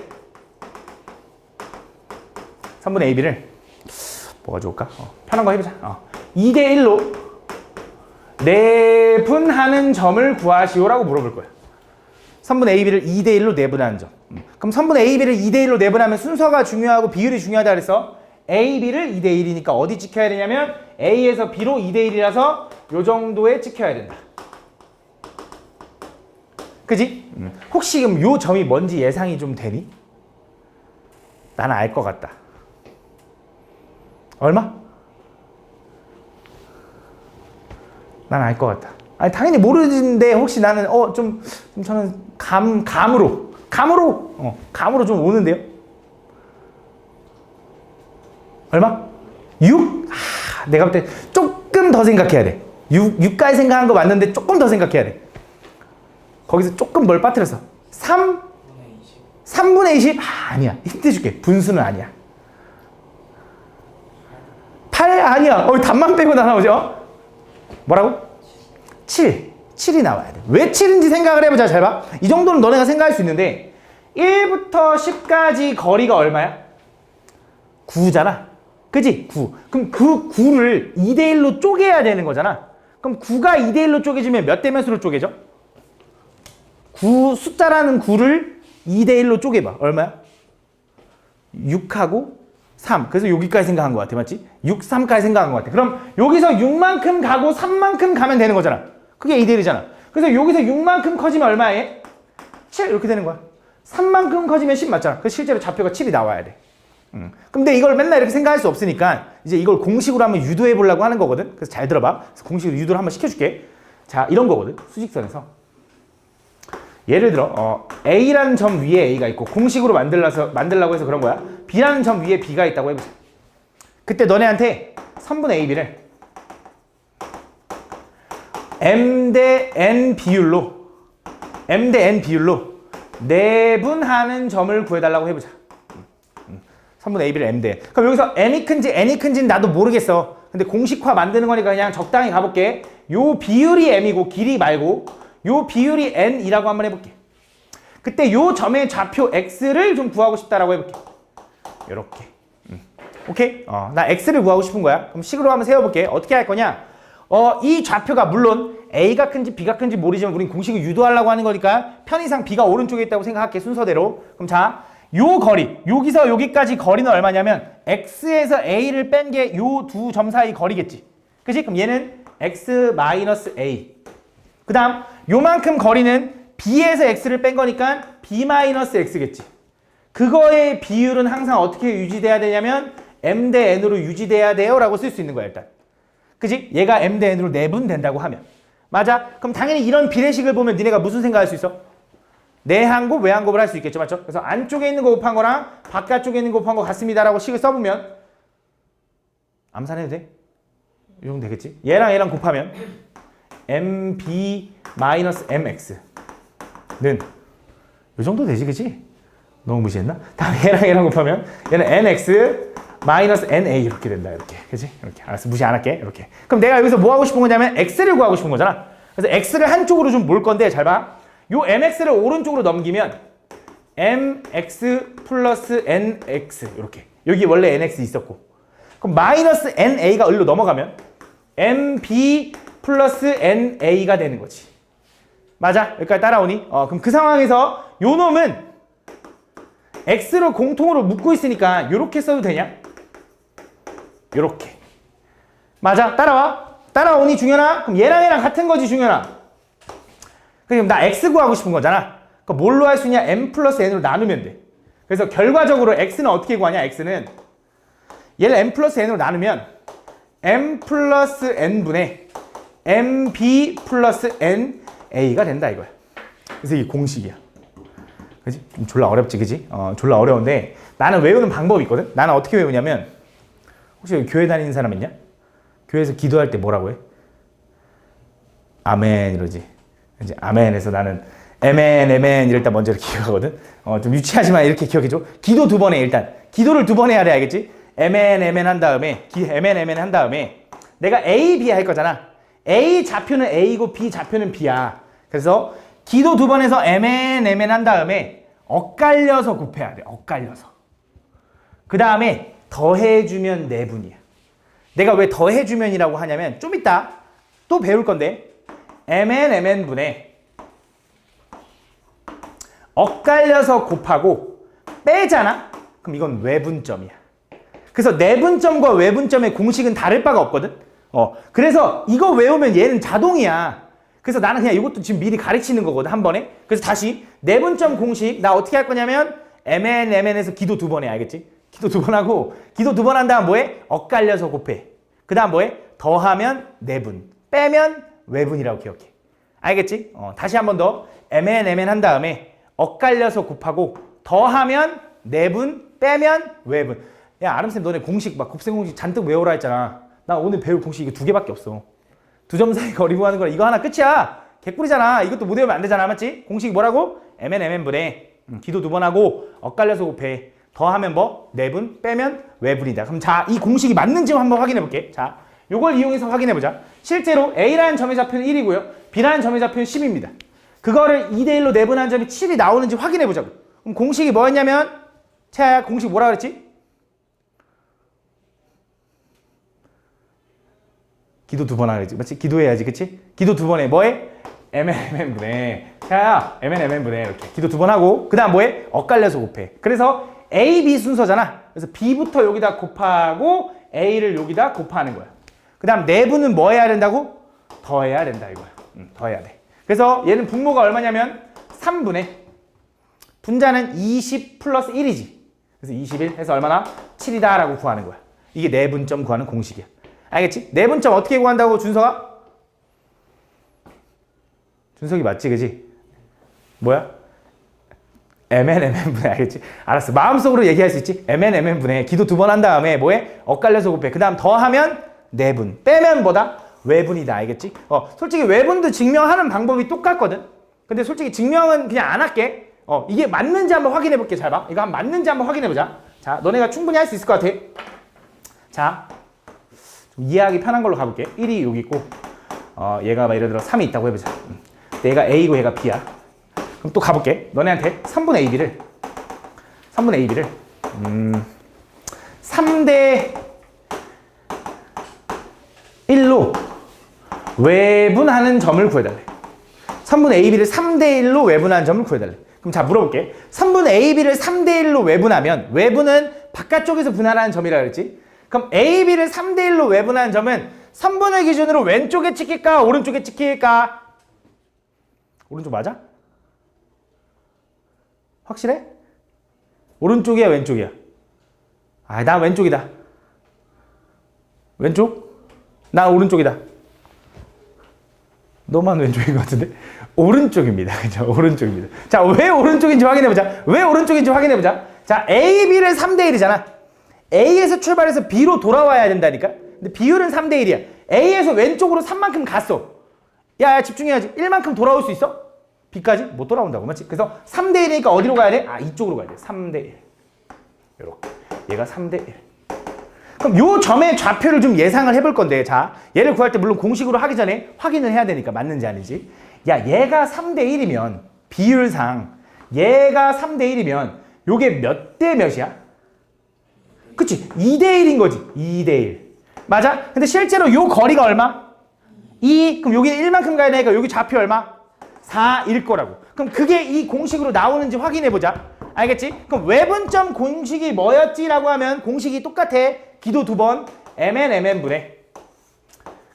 뭐가 좋을까? 편한 거 해보자. 2대 1로 내분하는 점을 구하시오라고 물어볼 거야. 선분 AB를 2대 1로 내분하는 점. 그럼 선분 AB를 2대 1로 내분하면 순서가 중요하고 비율이 중요하다 그랬어. AB를 2대 1이니까 어디 찍혀야 되냐면 A에서 B로 2대 1이라서 요 정도에 찍혀야 된다. 그지? 혹시 그럼 요 점이 뭔지 예상이 좀 되니? 나는 알 것 같다. 얼마? 난 알 것 같다. 아니 당연히 모르는데 혹시 나는 좀 저는 감으로 좀 오는데요. 얼마? 6? 내가 볼 때 조금 더 생각해야 돼. 6까지 생각한 거 맞는데 조금 더 생각해야 돼. 거기서 조금 뭘 빠뜨렸어. 3분의 20? 아니야. 힌트 줄게. 분수는 아니야. 8? 아니야. 답만 빼고 다 나오죠? 뭐라고? 7. 7이 나와야 돼. 왜 7인지 생각을 해보자. 잘 봐. 이 정도는 너네가 생각할 수 있는데 1부터 10까지 거리가 얼마야? 9잖아. 그지? 9. 그럼 그 9를 2대 1로 쪼개야 되는 거잖아. 그럼 9가 2대 1로 쪼개지면 몇 대 몇으로 쪼개져? 9 숫자라는 9를 2대 1로 쪼개봐. 얼마야? 6하고 3. 그래서 여기까지 생각한 것 같아. 맞지? 6, 3까지 생각한 것 같아. 그럼 여기서 6만큼 가고 3만큼 가면 되는 거잖아. 그게 2대 1이잖아. 그래서 여기서 6만큼 커지면 얼마에? 7 이렇게 되는 거야. 3만큼 커지면 10 맞잖아. 그래서 실제로 좌표가 7이 나와야 돼. 근데 이걸 맨날 이렇게 생각할 수 없으니까 이제 이걸 공식으로 한번 유도해 보려고 하는 거거든. 그래서 잘 들어봐. 그래서 공식으로 유도를 한번 시켜줄게. 자, 이런 거거든. 수직선에서 예를 들어 A라는 점 위에 A가 있고 공식으로 만들려고 해서 그런 거야. B라는 점 위에 B가 있다고 해보자. 그때 너네한테 선분 AB를 M 대 N 비율로 내분하는 점을 구해달라고 해보자. 선분 AB를 M 대. 그럼 여기서 M이 큰지 N이 큰지는 나도 모르겠어. 근데 공식화 만드는 거니까 그냥 적당히 가볼게. 요 비율이 M이고 길이 말고 요 비율이 N이라고 한번 해볼게. 그때 요 점의 좌표 X를 좀 구하고 싶다라고 해볼게. 요렇게. 오케이? 나 X를 구하고 싶은 거야. 그럼 식으로 한번 세워볼게. 어떻게 할 거냐? 이 좌표가 물론 A가 큰지 B가 큰지 모르지만 우린 공식을 유도하려고 하는 거니까 편의상 B가 오른쪽에 있다고 생각할게. 순서대로. 그럼 자, 요 거리, 여기서 여기까지 거리는 얼마냐면 X에서 A를 뺀 게 요 두 점 사이 거리겠지. 그치? 그럼 얘는 X-A. 그 다음 요만큼 거리는 B에서 X를 뺀 거니까 B-X겠지. 그거의 비율은 항상 어떻게 유지돼야 되냐면 M 대 N으로 유지돼야 돼요 라고 쓸 수 있는 거야 일단. 그치? 얘가 M 대 N으로 내분된다고 하면. 맞아? 그럼 당연히 이런 비례식을 보면 니네가 무슨 생각할 수 있어? 내한곱, 외한곱을 할 수 있겠죠. 맞죠? 그래서 안쪽에 있는 거 곱한 거랑 바깥쪽에 있는 거 곱한 거 같습니다 라고 식을 써보면 암산해도 돼? 이 정도 되겠지? 얘랑 얘랑 곱하면 MB-MX는 이 정도 되지, 그치? 너무 무시했나? 다음 얘랑 얘랑 곱하면 얘는 NX-NA 이렇게 된다, 이렇게. 그치? 이렇게. 알았어. 무시 안 할게. 이렇게. 그럼 내가 여기서 뭐 하고 싶은 거냐면 X를 구하고 싶은 거잖아. 그래서 X를 한쪽으로 좀 몰 건데 잘 봐. 요 MX를 오른쪽으로 넘기면 mx 플러스 nx 이렇게. 여기 원래 nx 있었고. 그럼 마이너스 na가 일로 넘어가면 mb 플러스 na가 되는 거지. 맞아? 여기까지 따라오니? 그럼 그 상황에서 요 놈은 x로 공통으로 묶고 있으니까 이렇게 써도 되냐? 요렇게. 맞아? 따라와? 따라오니 중현아? 그럼 얘랑 같은 거지 중현아. 그럼 나 x 구하고 싶은 거잖아. 그럼 뭘로 할 수 있냐? m 플러스 n으로 나누면 돼. 그래서 결과적으로 x는 어떻게 구하냐? x는 얘를 m 플러스 n으로 나누면 m 플러스 n분의 mb 플러스 na가 된다 이거야. 그래서 이게 공식이야. 그지? 좀 졸라 어렵지, 그지? 졸라 어려운데 나는 외우는 방법이 있거든? 나는 어떻게 외우냐면 혹시 교회 다니는 사람 있냐? 교회에서 기도할 때 뭐라고 해? 아멘 이러지. 이제 아멘에서 나는 에멘 이럴 때 먼저 이렇게 기억하거든? 좀 유치하지만 이렇게 기억해줘. 기도 2번 해 일단. 기도를 2번 해야 돼 알겠지? 에멘 한 다음에 에멘 한 다음에 내가 A, B 할 거잖아. A 좌표는 A고 B 좌표는 B야. 그래서 기도 2번 해서 에멘 한 다음에 엇갈려서 곱해야 돼. 엇갈려서. 그 다음에 더해주면 내분이야. 내가 왜 더해주면이라고 하냐면 좀 이따 또 배울 건데 mn 분의 엇갈려서 곱하고 빼잖아? 그럼 이건 외분점이야. 그래서 내분점과 외분점의 공식은 다를 바가 없거든? 그래서 이거 외우면 얘는 자동이야. 그래서 나는 그냥 이것도 지금 미리 가르치는 거거든, 한 번에. 그래서 다시 내분점 공식, 나 어떻게 할 거냐면 mn에서 기도 2번 해, 알겠지? 기도 2번 하고, 기도 2번 한 다음 뭐해? 엇갈려서 곱해. 그 다음 뭐해? 더하면 내분, 빼면 외분이라고 기억해. 알겠지? 다시 한 번 더 mn 한 다음에 엇갈려서 곱하고, 더하면 내분, 빼면 외분. 야, 아름쌤 너네 공식 막 곱셈 공식 잔뜩 외우라 했잖아. 나 오늘 배울 공식 이거 2개밖에 없어. 2점 사이 거리 구하는 거라 이거 하나 끝이야. 개꿀이잖아. 이것도 못 외우면 안 되잖아. 맞지? 공식이 뭐라고? mn분의 기도 2번 하고 엇갈려서 곱해. 더하면 뭐? 내분 빼면 외분이다. 그럼 자, 이 공식이 맞는지 한번 확인해 볼게. 자, 요걸 이용해서 확인해 보자. 실제로 A라는 점의 좌표는 1이고요. B라는 점의 좌표는 10입니다. 그거를 2대1로 내분한 점이 7이 나오는지 확인해 보자고. 그럼 공식이 뭐였냐면 채아야 공식 뭐라 그랬지? 기도 2번 하겠지. 맞지? 기도해야지. 그치? 기도 2번 해. 뭐해? mn분의 자, mn분의 이렇게 기도 2번 하고 그 다음 뭐해? 엇갈려서 곱해. 그래서 A, B 순서잖아. 그래서 B부터 여기다 곱하고 A를 여기다 곱하는 거야. 그 다음 내분은 뭐 해야 된다고? 더해야 된다 이거야. 더해야 돼. 그래서 얘는 분모가 얼마냐면 3분의 분자는 20 플러스 1이지. 그래서 21 해서 얼마나? 7이다 라고 구하는 거야. 이게 내분점 구하는 공식이야. 알겠지? 내분점 어떻게 구한다고 준석아? 준석이 맞지 그지? 뭐야? mn분의 알겠지? 알았어. 마음속으로 얘기할 수 있지? mn분의 기도 2번 한 다음에 뭐해? 엇갈려서 곱해. 그 다음 더하면 내분. 빼면 뭐다? 외분이다. 알겠지? 솔직히 외분도 증명하는 방법이 똑같거든? 근데 솔직히 증명은 그냥 안 할게. 이게 맞는지 한번 확인해 볼게. 잘 봐. 이거 맞는지 한번 확인해 보자. 자, 너네가 충분히 할 수 있을 것 같아. 자, 좀 이해하기 편한 걸로 가볼게. 1이 여기 있고, 얘가 막 예를 들어 3이 있다고 해보자. 얘가 A고 얘가 B야. 그럼 또 가볼게. 너네한테 3분의 AB를 3대 1로 외분하는 점을 구해달래. 3분의 AB를 3대 1로 외분하는 점을 구해달래. 그럼 자 물어볼게. 3분의 AB를 3대 1로 외분하면 외분은 바깥쪽에서 분할하는 점이라 그랬지? 그럼 AB를 3대 1로 외분하는 점은 3분의 기준으로 왼쪽에 찍힐까? 오른쪽에 찍힐까? 오른쪽 맞아? 확실해? 오른쪽이야 왼쪽이야? 아, 나 왼쪽이다. 왼쪽? 나 오른쪽이다. 너만 왼쪽인 것 같은데? 오른쪽입니다. 그죠? 오른쪽입니다. 자, 왜 오른쪽인지 확인해보자. 왜 오른쪽인지 확인해보자. 자, A, B를 3대 1이잖아. A에서 출발해서 B로 돌아와야 된다니까? 근데 비율은 3대 1이야. A에서 왼쪽으로 3만큼 갔어. 야, 집중해야지. 1만큼 돌아올 수 있어? B까지? 못 돌아온다고. 맞지? 그래서 3대 1이니까 어디로 가야 돼? 아, 이쪽으로 가야 돼. 3대 1. 요렇게. 얘가 3대 1. 그럼 요 점의 좌표를 좀 예상을 해볼 건데, 자, 얘를 구할 때 물론 공식으로 하기 전에 확인을 해야 되니까 맞는지 아닌지. 야, 얘가 3대 1이면 비율상 얘가 3대 1이면 요게 몇 대 몇이야? 그치? 2대 1인 거지. 2대 1. 맞아? 근데 실제로 요 거리가 얼마? 2. 그럼 여기 1만큼 가야 되니까 여기 좌표 얼마? 4일 거라고. 그럼 그게 이 공식으로 나오는지 확인해 보자. 알겠지? 그럼 외분점 공식이 뭐였지라고 하면 공식이 똑같아. 기도 2번 mn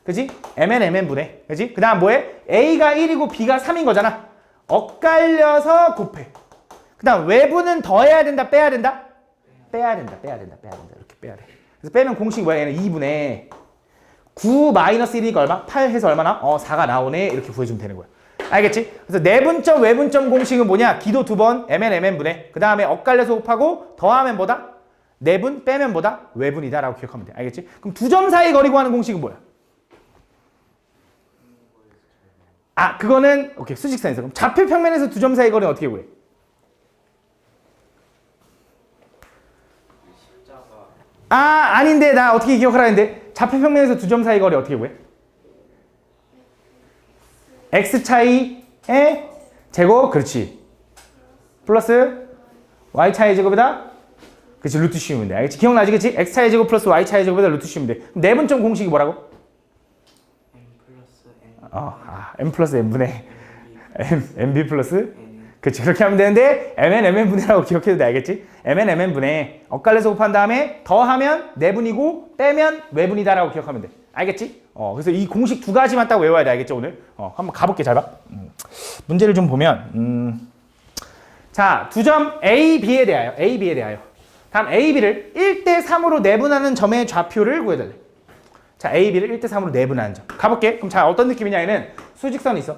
그지? mn 그지? 그 다음 뭐해? a가 1이고 b가 3인 거잖아. 엇갈려서 곱해. 그 다음 외분은 더해야 된다 빼야 된다? 빼야 된다. 이렇게 빼야 돼. 그래서 빼면 공식이 뭐야? 얘는 2분의 9 마이너스 1이니까 얼마? 8 해서 얼마나? 4가 나오네. 이렇게 구해주면 되는 거야. 알겠지? 그래서 내분점 외분점 공식은 뭐냐? 기도 2번 mn 그 다음에 엇갈려서 곱하고 더하면 뭐다? 내분 빼면 뭐다? 외분이다 라고 기억하면 돼. 알겠지? 그럼 두 점 사이 거리 구하는 공식은 뭐야? 그거는 오케이 수직선에서. 그럼 좌표 평면에서 두 점 사이 거리는 어떻게 구해? 아닌데 나 어떻게 기억을 하는데 좌표 평면에서 두 점 사이 거리 어떻게 구해? x 차이의 제곱 그렇지 플러스 y 차이 제곱이다 그렇지 루트 씌우면 돼. 알겠지? 기억나지? 그렇지? x 차이 제곱 플러스 y 차이 제곱에다 루트 씌우면 돼. 그럼 내분점 공식이 뭐라고? m 플러스 n분의 mb 플러스 그치 그렇게 하면 되는데 mn 분의라고 기억해도 돼. 알겠지? mn 분의 엇갈려서 곱한 다음에 더하면 내분이고 빼면 외분이다 라고 기억하면 돼. 알겠지? 그래서 이 공식 두 가지만 딱 외워야 돼. 알겠지? 오늘 한번 가볼게. 잘 봐. 문제를 좀 보면 자, 두 점 A, B에 대하여 다음 A, B를 1대 3으로 내분하는 점의 좌표를 구해달래. 자, A, B를 1대 3으로 내분하는 점. 가볼게. 그럼 자, 어떤 느낌이냐? 얘는 수직선이 있어.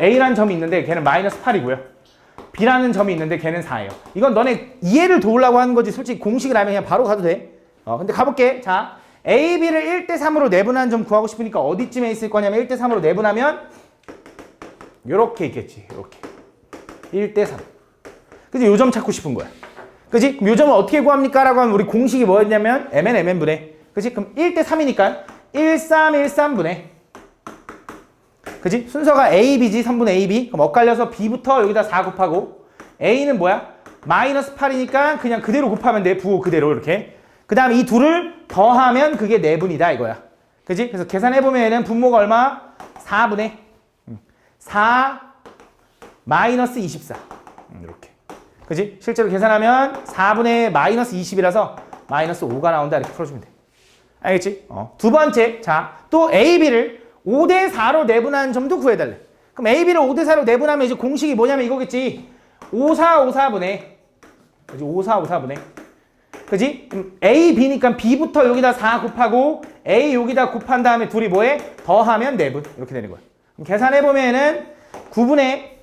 A라는 점이 있는데 걔는 마이너스 8이고요. B라는 점이 있는데 걔는 4예요. 이건 너네 이해를 도우려고 하는 거지. 솔직히 공식을 알면 그냥 바로 가도 돼. 근데 가볼게. 자, A, B를 1대 3으로 내분하는 점 구하고 싶으니까 어디쯤에 있을 거냐면 1대 3으로 내분하면 요렇게 있겠지. 요렇게. 1대 3. 그치? 요 점 찾고 싶은 거야. 그치? 그럼 요 점을 어떻게 구합니까? 라고 하면 우리 공식이 뭐였냐면 mn분의 그치? 그럼 1대 3이니까 1313분의 그치? 순서가 A, B지, 선분 A, B. 그럼 엇갈려서 B부터 여기다 4 곱하고 A는 뭐야? 마이너스 8이니까 그냥 그대로 곱하면 돼. 부호 그대로 이렇게. 그 다음에 이 둘을 더하면 그게 내분이다 이거야. 그치? 그래서 계산해보면 얘는 분모가 얼마? 4분의 4 마이너스 24. 이렇게. 그치? 실제로 계산하면 4분의 마이너스 20이라서 마이너스 5가 나온다. 이렇게 풀어주면 돼. 알겠지? 두 번째. 자, 또 A, B를 5대 4로 내분하는 점도 구해달래. 그럼 A, B를 5대 4로 내분하면 이제 공식이 뭐냐면 이거겠지. 5, 4, 5, 4분의 그치? 5, 4, 5, 4분의 그지? A, B니까 B부터 여기다 4 곱하고 A 여기다 곱한 다음에 둘이 뭐해? 더하면 내분. 이렇게 되는 거야. 그럼 계산해보면은 9분의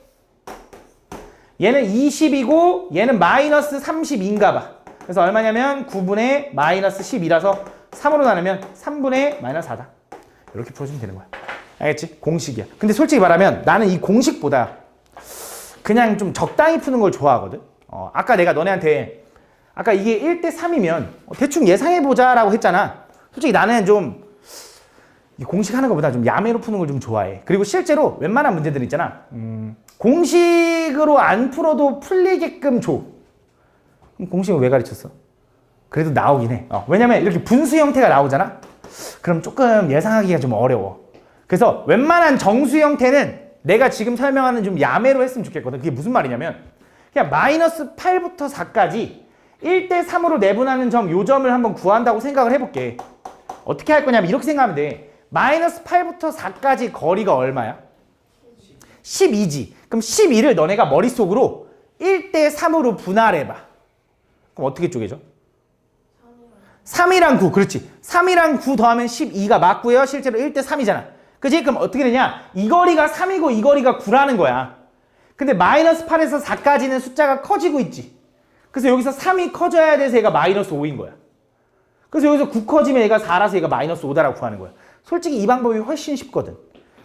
얘는 20이고 얘는 마이너스 32인가 봐. 그래서 얼마냐면 9분의 마이너스 12라서 3으로 나누면 3분의 마이너스 4다. 이렇게 풀어주면 되는 거야. 알겠지? 공식이야. 근데 솔직히 말하면 나는 이 공식보다 그냥 좀 적당히 푸는 걸 좋아하거든. 아까 내가 너네한테 아까 이게 1대 3이면 대충 예상해보자 라고 했잖아. 솔직히 나는 좀 공식 하는 것보다 좀 야매로 푸는 걸 좀 좋아해. 그리고 실제로 웬만한 문제들 있잖아. 공식으로 안 풀어도 풀리게끔 줘. 그럼 공식을 왜 가르쳤어? 그래도 나오긴 해. 왜냐면 이렇게 분수 형태가 나오잖아. 그럼 조금 예상하기가 좀 어려워. 그래서 웬만한 정수 형태는 내가 지금 설명하는 좀 야매로 했으면 좋겠거든. 그게 무슨 말이냐면 그냥 마이너스 8부터 4까지 1대 3으로 내분하는 점, 요 점을 한번 구한다고 생각을 해볼게. 어떻게 할 거냐면 이렇게 생각하면 돼. 마이너스 8부터 4까지 거리가 얼마야? 12지. 그럼 12를 너네가 머릿속으로 1대 3으로 분할해봐. 그럼 어떻게 쪼개져? 3이랑 9. 그렇지. 3이랑 9 더하면 12가 맞고요. 실제로 1대 3이잖아. 그치? 그럼 어떻게 되냐? 이 거리가 3이고 이 거리가 9라는 거야. 근데 마이너스 8에서 4까지는 숫자가 커지고 있지. 그래서 여기서 3이 커져야 돼서 얘가 마이너스 5인 거야. 그래서 여기서 9 커지면 얘가 4라서 얘가 마이너스 5다라고 구하는 거야. 솔직히 이 방법이 훨씬 쉽거든.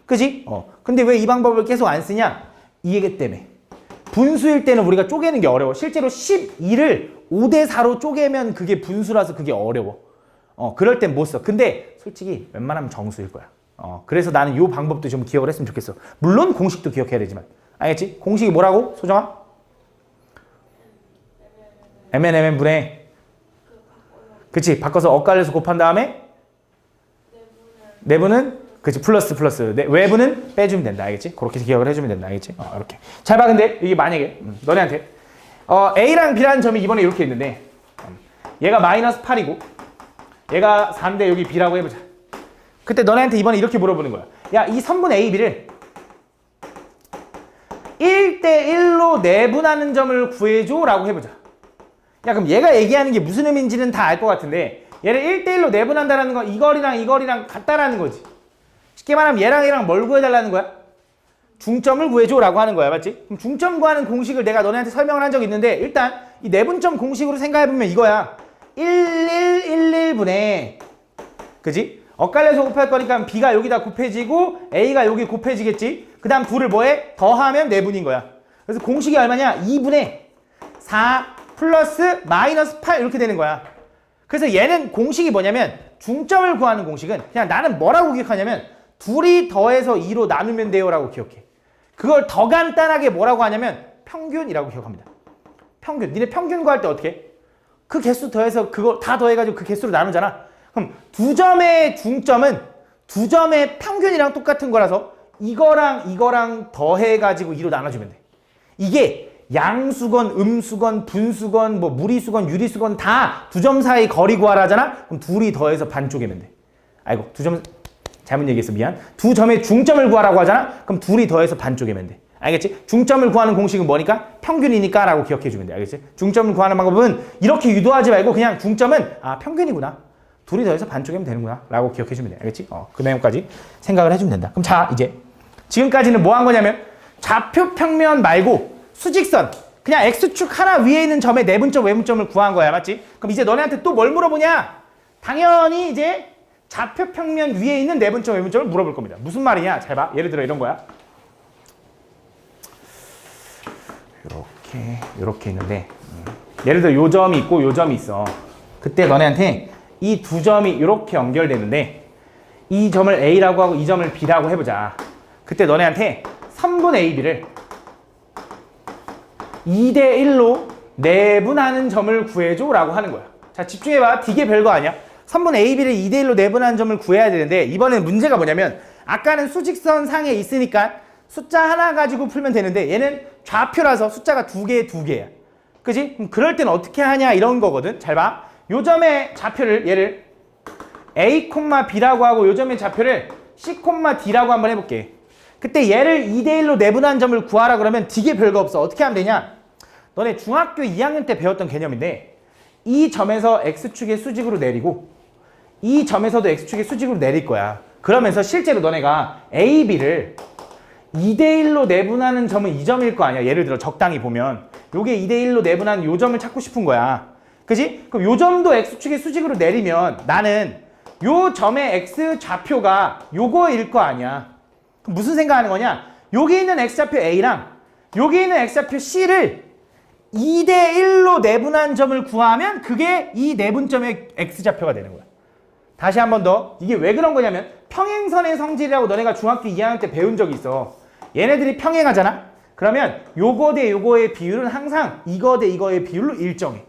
그지? 근데 왜 이 방법을 계속 안 쓰냐? 이 얘기 때문에. 분수일 때는 우리가 쪼개는 게 어려워. 실제로 12를 5대 4로 쪼개면 그게 분수라서 그게 어려워. 그럴 땐 못 써. 근데 솔직히 웬만하면 정수일 거야. 그래서 나는 이 방법도 좀 기억을 했으면 좋겠어. 물론 공식도 기억해야 되지만. 알겠지? 공식이 뭐라고? 소정아? MN분의 그치? 바꿔서 엇갈려서 곱한 다음에 내분은 그치? 플러스 외분은 빼주면 된다. 알겠지? 그렇게 기억을 해주면 된다. 알겠지? 이렇게. 잘 봐. 근데 이게 만약에 너네한테 A랑 B라는 점이 이번에 이렇게 있는데 얘가 마이너스 8이고 얘가 4인데 여기 B라고 해보자. 그때 너네한테 이번에 이렇게 물어보는 거야. 야, 이 선분 A, B를 1대1로 내분하는 점을 구해줘 라고 해보자. 야, 그럼 얘가 얘기하는 게 무슨 의미인지는 다 알 것 같은데 얘를 1대1로 내분한다는 건 이거리랑 같다라는 거지. 쉽게 말하면 얘랑 뭘 구해달라는 거야? 중점을 구해줘 라고 하는 거야. 맞지? 그럼 중점 구하는 공식을 내가 너네한테 설명을 한 적이 있는데 일단 이 내분점 공식으로 생각해보면 이거야. 1111분의 그지? 엇갈려서 곱할 거니까 B가 여기다 곱해지고 A가 여기 곱해지겠지? 그 다음 둘을 뭐해? 더하면 내분인 거야. 그래서 공식이 얼마냐? 2분의 4 플러스 마이너스 8 이렇게 되는 거야. 그래서 얘는 공식이 뭐냐면 중점을 구하는 공식은 그냥 나는 뭐라고 기억하냐면 둘이 더해서 2로 나누면 돼요 라고 기억해. 그걸 더 간단하게 뭐라고 하냐면 평균이라고 기억합니다. 평균. 니네 평균 구할 때 어떻게 해? 그 개수 더해서 그거 다 더해가지고 그 개수로 나누잖아. 그럼 두 점의 중점은 두 점의 평균이랑 똑같은 거라서 이거랑 더해가지고 2로 나눠주면 돼. 이게 양수건, 음수건, 분수건, 뭐 무리수건, 유리수건 다 두 점 사이 거리 구하라잖아? 그럼 둘이 더해서 반 쪼개면 돼. 아이고, 잘못 얘기했어. 미안. 두 점의 중점을 구하라고 하잖아? 그럼 둘이 더해서 반 쪼개면 돼. 알겠지? 중점을 구하는 공식은 뭐니까? 평균이니까 라고 기억해주면 돼. 알겠지? 중점을 구하는 방법은 이렇게 유도하지 말고 그냥 중점은 평균이구나. 둘이 더해서 반 쪼개면 되는구나 라고 기억해주면 돼. 알겠지? 그 내용까지 생각을 해주면 된다. 그럼 자, 이제 지금까지는 뭐 한 거냐면 좌표 평면 말고 수직선 그냥 X축 하나 위에 있는 점의 내분점 외분점을 구한 거야. 맞지? 그럼 이제 너네한테 또 뭘 물어보냐? 당연히 이제 좌표 평면 위에 있는 내분점 외분점을 물어볼 겁니다. 무슨 말이냐? 잘 봐. 예를 들어 이런 거야. 이렇게 있는데 예를 들어 요 점이 있고 요 점이 있어. 그때 너네한테 이 두 점이 이렇게 연결되는데 이 점을 A라고 하고 이 점을 B라고 해보자. 그때 너네한테 선분 AB를 2대1로 내분하는 점을 구해줘 라고 하는 거야. 자, 집중해봐. 되게 별거 아니야. 선분 AB를 2대1로 내분하는 점을 구해야 되는데 이번엔 문제가 뭐냐면 아까는 수직선 상에 있으니까 숫자 하나 가지고 풀면 되는데 얘는 좌표라서 숫자가 두 개야. 그지? 그럼 그럴 때는 어떻게 하냐 이런 거거든. 잘 봐. 요 점의 좌표를 얘를 A, B라고 하고 요 점의 좌표를 C, D라고 한번 해볼게. 그때 얘를 2대1로 내분한 점을 구하라 그러면 되게 별거 없어. 어떻게 하면 되냐? 너네 중학교 2학년 때 배웠던 개념인데 이 점에서 X축의 수직으로 내리고 이 점에서도 X축의 수직으로 내릴 거야. 그러면서 실제로 너네가 A, B를 2대1로 내분하는 점은 이 점일 거 아니야. 예를 들어 적당히 보면 요게 2대1로 내분하는 요 점을 찾고 싶은 거야. 그지? 그럼 요 점도 X축의 수직으로 내리면 나는 요 점의 X 좌표가 요거일 거 아니야. 그럼 무슨 생각하는 거냐? 여기 있는 X좌표 A랑 여기 있는 X좌표 C를 2대1로 내분한 점을 구하면 그게 이 내분점의 X좌표가 되는 거야. 다시 한 번 더. 이게 왜 그런 거냐면 평행선의 성질이라고 너네가 중학교 2학년 때 배운 적이 있어. 얘네들이 평행하잖아? 그러면 요거 대 요거의 비율은 항상 이거 대 이거의 비율로 일정해.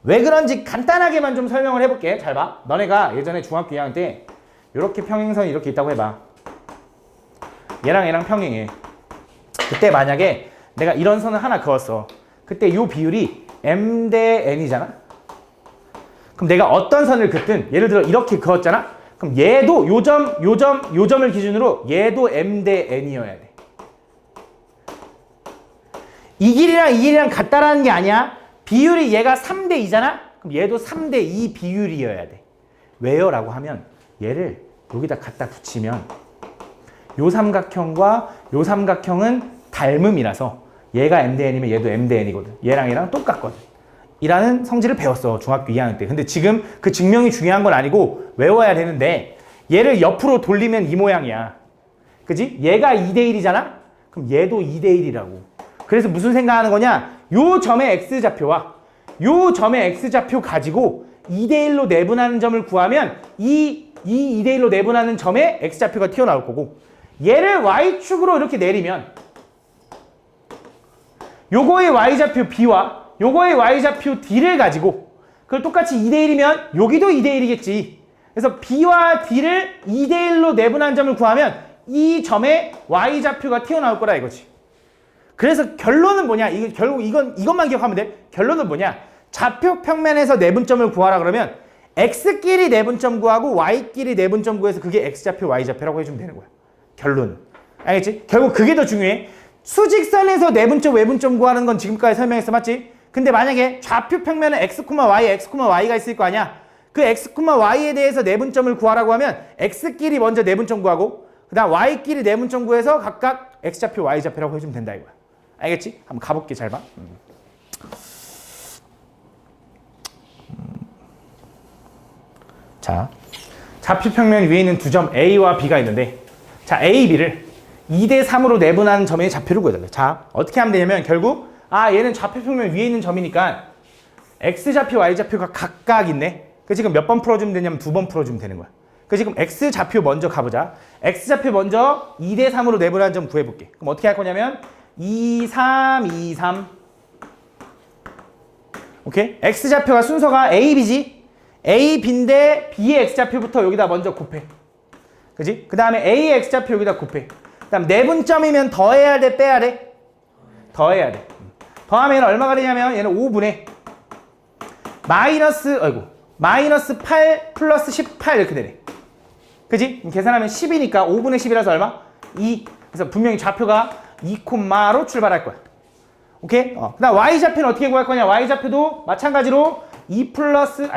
왜 그런지 간단하게만 좀 설명을 해볼게. 잘 봐. 너네가 예전에 중학교 2학년 때 이렇게 평행선이 이렇게 있다고 해봐. 얘랑 평행해. 그때 만약에 내가 이런 선을 하나 그었어. 그때 요 비율이 M 대 N이잖아? 그럼 내가 어떤 선을 긋든 예를 들어 이렇게 그었잖아? 그럼 얘도 요 점을 기준으로 얘도 M 대 N이어야 돼. 이 길이랑 같다라는 게 아니야. 비율이 얘가 3대 2잖아? 그럼 얘도 3대 2 비율이어야 돼. 왜요? 라고 하면 얘를 여기다 갖다 붙이면 요 삼각형과 요 삼각형은 닮음이라서 얘가 M 대 N이면 얘도 M 대 N이거든. 얘랑 똑같거든. 이라는 성질을 배웠어. 중학교 2학년 때. 근데 지금 그 증명이 중요한 건 아니고 외워야 되는데 얘를 옆으로 돌리면 이 모양이야. 그지? 얘가 2대 1이잖아? 그럼 얘도 2대 1이라고. 그래서 무슨 생각하는 거냐? 요 점의 X좌표와 요 점의 X좌표 가지고 2대 1로 내분하는 점을 구하면 이 2대 1로 내분하는 점의 X좌표가 튀어나올 거고 얘를 Y축으로 이렇게 내리면 요거의 y좌표 b와 요거의 y좌표 d를 가지고 그걸 똑같이 2대1이면 여기도 2대1이겠지. 그래서 b와 d를 2대1로 내분한 점을 구하면 이 점에 y좌표가 튀어나올 거라 이거지. 그래서 결론은 뭐냐? 결국 이것만 기억하면 돼. 결론은 뭐냐? 좌표 평면에서 내분점을 구하라 그러면 x끼리 내분점 구하고 y끼리 내분점 구해서 그게 x좌표 y좌표라고 해주면 되는 거야. 결론은. 알겠지? 결국 그게 더 중요해. 수직선에서 내분점 외분점 구하는 건 지금까지 설명했어. 맞지? 근데 만약에 좌표 평면에 x, y, x, y가 있을 거 아니야? 그 x, y에 대해서 내분점을 구하라고 하면 x끼리 먼저 내분점 구하고 그 다음 y끼리 내분점 구해서 각각 x좌표 y좌표라고 해주면 된다 이거야. 알겠지? 한번 가볼게. 잘 봐. 자, 좌표 평면 위에 있는 두 점 A와 B가 있는데 자, A, B를 2대3으로 내분하는 점의 좌표를 구해달래. 자, 어떻게 하면 되냐면 결국 얘는 좌표 평면 위에 있는 점이니까 X좌표, Y좌표가 각각 있네. 그 지금 몇 번 풀어주면 되냐면 2번 풀어주면 되는 거야. 그 지금 X좌표 먼저 가보자. X좌표 먼저 2대3으로 내분하는 점 구해볼게. 그럼 어떻게 할 거냐면 2, 3, 2, 3 오케이? X좌표가 순서가 A, B지? A, B인데 B의 X좌표부터 여기다 먼저 곱해. 그지? 그 다음에 A의 X좌표 여기다 곱해. 그 다음 내분점이면 더해야 돼, 빼야 돼? 더해야 돼. 더하면 얼마가 되냐면 얘는 5분의 마이너스 8 플러스 18 이렇게 되네. 그지? 계산하면 10이니까 5분의 10이라서 얼마? 2. 그래서 분명히 좌표가 2콤마로 출발할 거야. 오케이? 그 다음 Y좌표는 어떻게 구할 거냐? Y좌표도 마찬가지로 2 플러스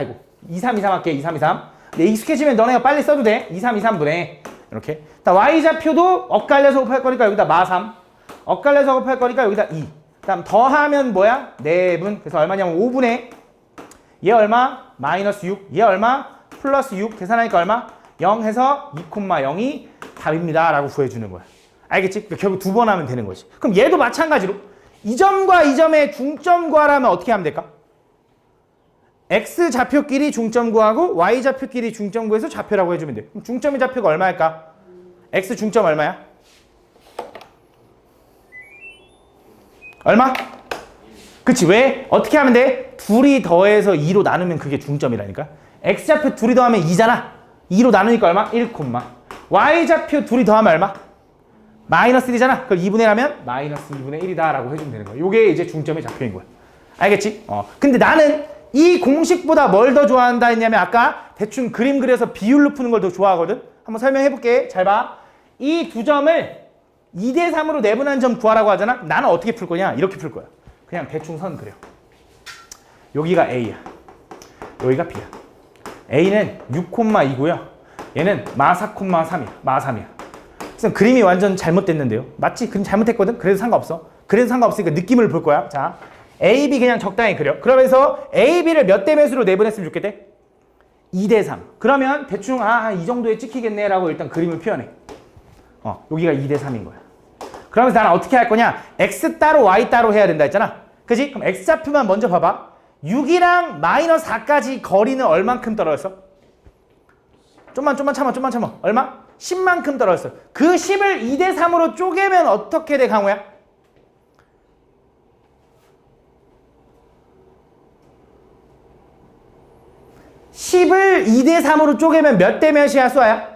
2, 3, 2, 3 할게. 2, 3, 2, 3. 근데 익숙해지면 너네가 빨리 써도 돼. 2, 3, 2, 3분의 이렇게. Y좌표도 엇갈려서 곱할 거니까 여기다 마3. 엇갈려서 곱할 거니까 여기다 2. 그 다음 더하면 뭐야? 4분. 그래서 얼마냐면 5분의 얘 얼마? 마이너스 6. 얘 얼마? 플러스 6. 계산하니까 얼마? 0 해서 2,0이 답입니다. 라고 구해주는 거야. 알겠지? 결국 2번 하면 되는 거지. 그럼 얘도 마찬가지로 이 점과 이 점의 중점 구하라면 어떻게 하면 될까? X좌표끼리 중점 구하고 Y좌표끼리 중점 구해서 좌표라고 해주면 돼. 그럼 중점의 좌표가 얼마일까? X 중점 얼마야? 얼마? 그치? 왜? 어떻게 하면 돼? 둘이 더해서 2로 나누면 그게 중점이라니까. X좌표 둘이 더하면 2잖아. 2로 나누니까 얼마? 1, Y좌표 둘이 더하면 얼마? 마이너스 1이잖아. 그걸 2분의 1하면 마이너스 2분의 1이다 라고 해주면 되는 거야. 요게 이제 중점의 좌표인 거야. 알겠지? 근데 나는 이 공식보다 뭘 더 좋아한다 했냐면 아까 대충 그림 그려서 비율로 푸는 걸 더 좋아하거든. 한번 설명해 볼게. 잘 봐. 이 두 점을 2대3으로 내분한 점 구하라고 하잖아. 나는 어떻게 풀 거냐? 이렇게 풀 거야. 그냥 대충 선 그려. 여기가 A야. 여기가 B야. A는 6,2고요. 얘는 마4,3이야. 마3이야. 그래서 그림이 완전 잘못됐는데요. 맞지? 그림 잘못했거든? 그래도 상관없어. 그래도 상관없으니까 느낌을 볼 거야. 자, A, B 그냥 적당히 그려. 그러면서 A, B를 몇 대 몇으로 내분했으면 좋겠대? 2대3. 그러면 대충 이 정도에 찍히겠네 라고 일단 그림을 표현해. 여기가 2대3인 거야. 그러면서 나는 어떻게 할 거냐? X 따로 Y 따로 해야 된다 했잖아. 그지? 그럼 X좌표만 먼저 봐봐. 6이랑 마이너스 4까지 거리는 얼만큼 떨어졌어? 좀만 참아. 얼마? 10만큼 떨어졌어. 그 10을 2대3으로 쪼개면 어떻게 돼, 강호야? (10을) 2대3으로 쪼개면 몇 대 몇이야, 수아야?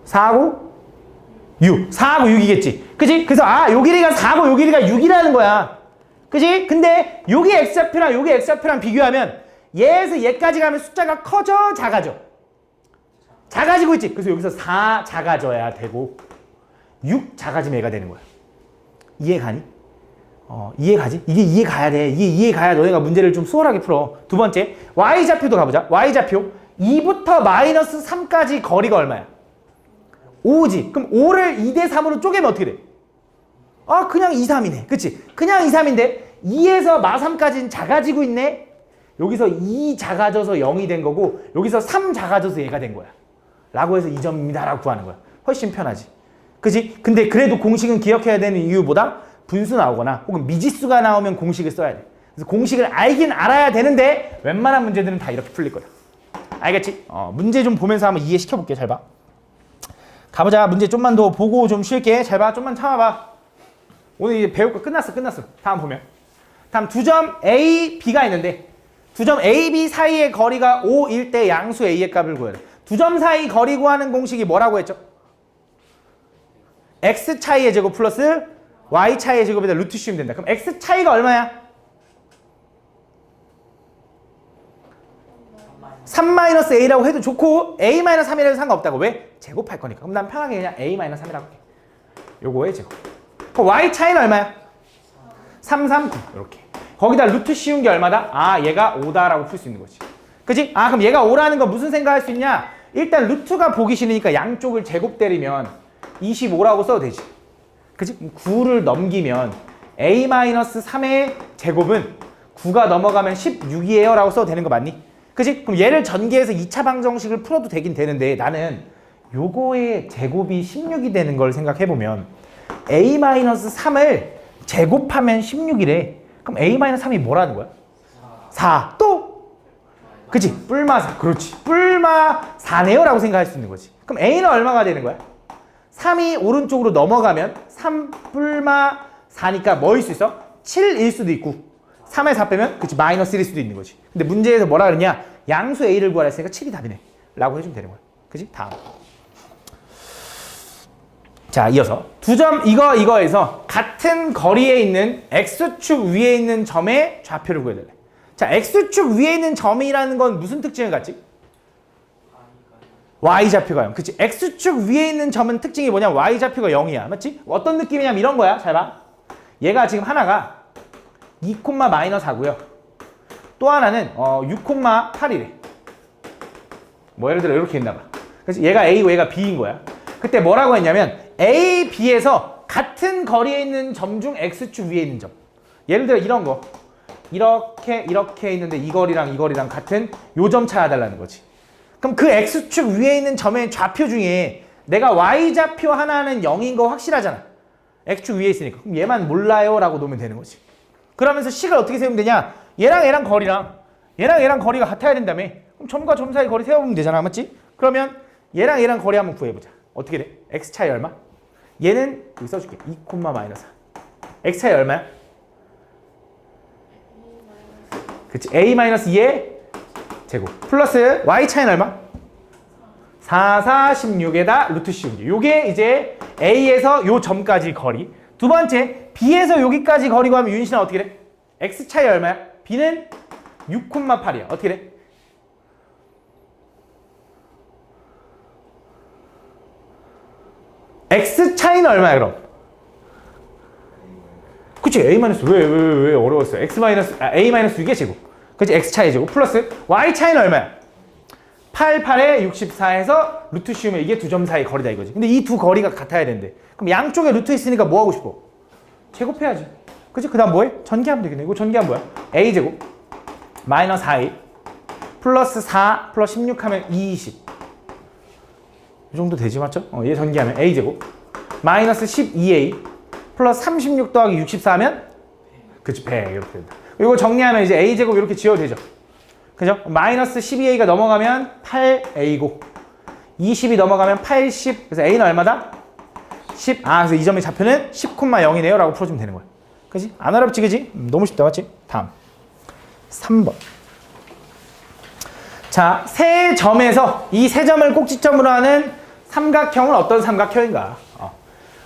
4하고 6. 4하고 6이겠지. 그지? 그래서 요 길이가 4고 요 길이가 6이라는 거야. 그지? 근데 여기 X좌표랑 여기 X좌표랑 비교하면 얘에서 얘까지 가면 숫자가 커져, 작아져? 작아지고 있지. 그래서 여기서 4 작아져야 되고 6 작아지면 얘가 되는 거야. 이해가니? 이해가지? 이게 이해가야 돼. 이게 이해가야 너네가 문제를 좀 수월하게 풀어. 두 번째, Y좌표도 가보자. Y좌표 2부터 마이너스 3까지 거리가 얼마야? 5지. 그럼 5를 2대3으로 쪼개면 어떻게 돼? 그냥 2, 3이네. 그치? 그냥 2, 3인데 2에서 마3까지는 작아지고 있네? 여기서 2 작아져서 0이 된 거고 여기서 3 작아져서 얘가 된 거야. 라고 해서 2점입니다. 라고 구하는 거야. 훨씬 편하지. 그치? 근데 그래도 공식은 기억해야 되는 이유보다 분수 나오거나 혹은 미지수가 나오면 공식을 써야 돼. 그래서 공식을 알긴 알아야 되는데 웬만한 문제들은 다 이렇게 풀릴 거야. 알겠지? 문제 좀 보면서 한번 이해시켜볼게. 잘 봐. 가보자. 문제 좀만 더 보고 좀 쉴게. 잘 봐. 좀만 참아봐. 오늘 이제 배울 거 끝났어. 다음 보면. 다음 두 점 A, B가 있는데 두 점 A, B 사이의 거리가 5일 때 양수 A의 값을 구해야 돼. 두 점 사이 거리 구하는 공식이 뭐라고 했죠? X 차이의 제곱 플러스 Y 차이의 제곱에다 루트 씌우면 된다. 그럼 X 차이가 얼마야? 3-A라고 해도 좋고 A-3이라도 상관없다고. 왜? 제곱할 거니까. 그럼 난 편하게 그냥 A-3이라고 할게. 요거의 제곱. 그럼 Y 차이는 얼마야? 3, 3, 9 이렇게. 거기다 루트 씌운 게 얼마다? 아, 얘가 5다라고 풀 수 있는 거지. 그치? 아, 그럼 얘가 5라는 거 무슨 생각할 수 있냐? 일단 루트가 보기 싫으니까 양쪽을 제곱 때리면 25라고 써도 되지. 그치? 9를 넘기면 A-3의 제곱은 9가 넘어가면 16이에요 라고 써도 되는 거 맞니? 그치? 그럼 얘를 전개해서 2차 방정식을 풀어도 되긴 되는데 나는 요거의 제곱이 16이 되는 걸 생각해보면 A-3을 제곱하면 16이래. 그럼 A-3이 뭐라는 거야? 4. 또? 그치? 뿔마 4. 그렇지. 뿔마 4네요 라고 생각할 수 있는 거지. 그럼 A는 얼마가 되는 거야? 3이 오른쪽으로 넘어가면 3 뿔마 4니까 뭐일 수 있어? 7일 수도 있고 3에 4 빼면 그치 마이너스 1일 수도 있는 거지. 근데 문제에서 뭐라 그러냐? 양수 A를 구하라 했으니까 7이 답이네 라고 해주면 되는 거야. 그치? 다음. 자, 이어서 두 점 이거에서 같은 거리에 있는 X축 위에 있는 점의 좌표를 구해달래. 자, X축 위에 있는 점이라는 건 무슨 특징을 갖지? Y좌표가 0. 그치? X축 위에 있는 점은 특징이 뭐냐? Y좌표가 0이야. 맞지? 어떤 느낌이냐면 이런 거야. 잘 봐. 얘가 지금 하나가 2,-4고요. 또 하나는 6,8이래. 뭐 예를 들어 이렇게 있나 봐. 그래서 얘가 A고 얘가 B인 거야. 그때 뭐라고 했냐면 A, B에서 같은 거리에 있는 점 중 X축 위에 있는 점. 예를 들어 이런 거. 이렇게 있는데 이 거리랑 같은 요 점 찾아달라는 거지. 그럼 그 X축 위에 있는 점의 좌표 중에 내가 Y좌표 하나는 0인 거 확실하잖아. X축 위에 있으니까. 그럼 얘만 몰라요 라고 놓으면 되는 거지. 그러면서 식을 어떻게 세우면 되냐? 얘랑 얘랑 거리가 같아야 된다며. 그럼 점과 점 사이 거리 세워보면 되잖아. 맞지? 그러면 얘랑 거리 한번 구해보자. 어떻게 돼? X 차이 얼마? 얘는 여기 써줄게. 2,-4. X 차이 얼마야? 그치? A-2의 제곱 플러스 Y 차이는 얼마? 4, 4, 16에다 루트 씌운 게. 요게 이제 A에서 요 점까지 거리. 두 번째, B에서 여기까지 거리 구하면 윤신아 어떻게 돼? X 차이 얼마야? B는 6,8이야. 어떻게 돼? X 차이는 얼마야 그럼? 그치? 왜 어려웠어? A-6의 제곱. 그치? X 차이 제곱 플러스 Y 차이는 얼마야? 8, 8에 64에서 루트 씌우면 이게 두 점 사이 거리다 이거지. 근데 이 두 거리가 같아야 되는데 그럼 양쪽에 루트 있으니까 뭐 하고 싶어? 제곱해야지. 그치? 그 다음 뭐해? 전개하면 되겠네. 이거 전개하면 뭐야? A제곱 마이너스 4A 플러스 4 플러스 16 하면 20. 이 정도 되지 맞죠? 얘 전개하면 A제곱 마이너스 12A 플러스 36 더하기 64 하면 그치 100 이렇게 된다. 이거 정리하면 이제 A제곱 이렇게 지워도 되죠. 그죠? 마이너스 12A가 넘어가면 8A고 20이 넘어가면 80. 그래서 A는 얼마다? 10. 그래서 이 점의 좌표는 10,0이네요 라고 풀어주면 되는 거야. 그지? 안 어렵지 그지? 너무 쉽다 맞지? 다음 3번. 자, 세 점에서 이 세 점을 꼭지점으로 하는 삼각형은 어떤 삼각형인가?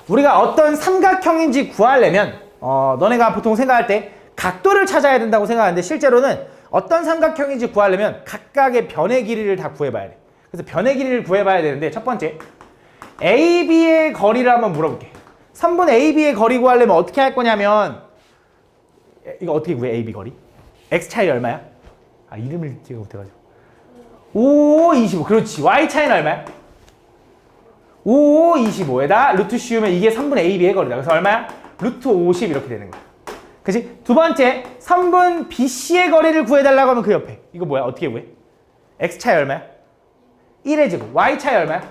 우리가 어떤 삼각형인지 구하려면 너네가 보통 생각할 때 각도를 찾아야 된다고 생각하는데 실제로는 어떤 삼각형인지 구하려면 각각의 변의 길이를 다 구해봐야 돼. 그래서 변의 길이를 구해봐야 되는데 첫 번째 AB의 거리를 한번 물어볼게. 선분 AB의 거리 구하려면 어떻게 할 거냐면 이거 어떻게 구해? AB 거리? X 차이 얼마야? 이름을 찍어 못해가지고 5, 25. 그렇지. Y 차이는 얼마야? 5, 25에다 루트 씌우면 이게 3분의 AB의 거리다. 그래서 얼마야? 루트 50 이렇게 되는 거야. 그치? 두 번째, 3분 BC의 거리를 구해달라고 하면 그 옆에. 이거 뭐야? 어떻게 구해? X 차이 얼마야? 1의 제곱. Y 차이 얼마야?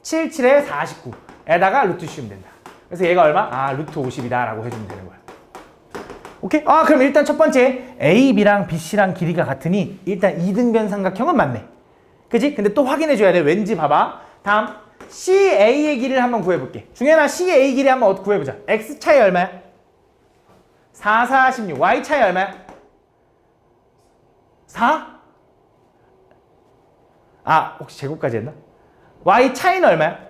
7, 7에 49에다가 루트 씌우면 된다. 그래서 얘가 얼마? 루트 50이다 라고 해주면 되는 거야. 오케이? 그럼 일단 첫 번째 AB랑 BC랑 길이가 같으니 일단 이등변 삼각형은 맞네. 그치? 근데 또 확인해 줘야 돼. 왠지 봐봐. 다음 CA의 길이를 한번 구해볼게. 중현아, CA 길이 한번 어떻게 구해보자. X 차이 얼마야? 4, 4, 16. Y 차이 얼마야? 4? 아, 혹시 제곱까지 했나? Y 차이는 얼마야?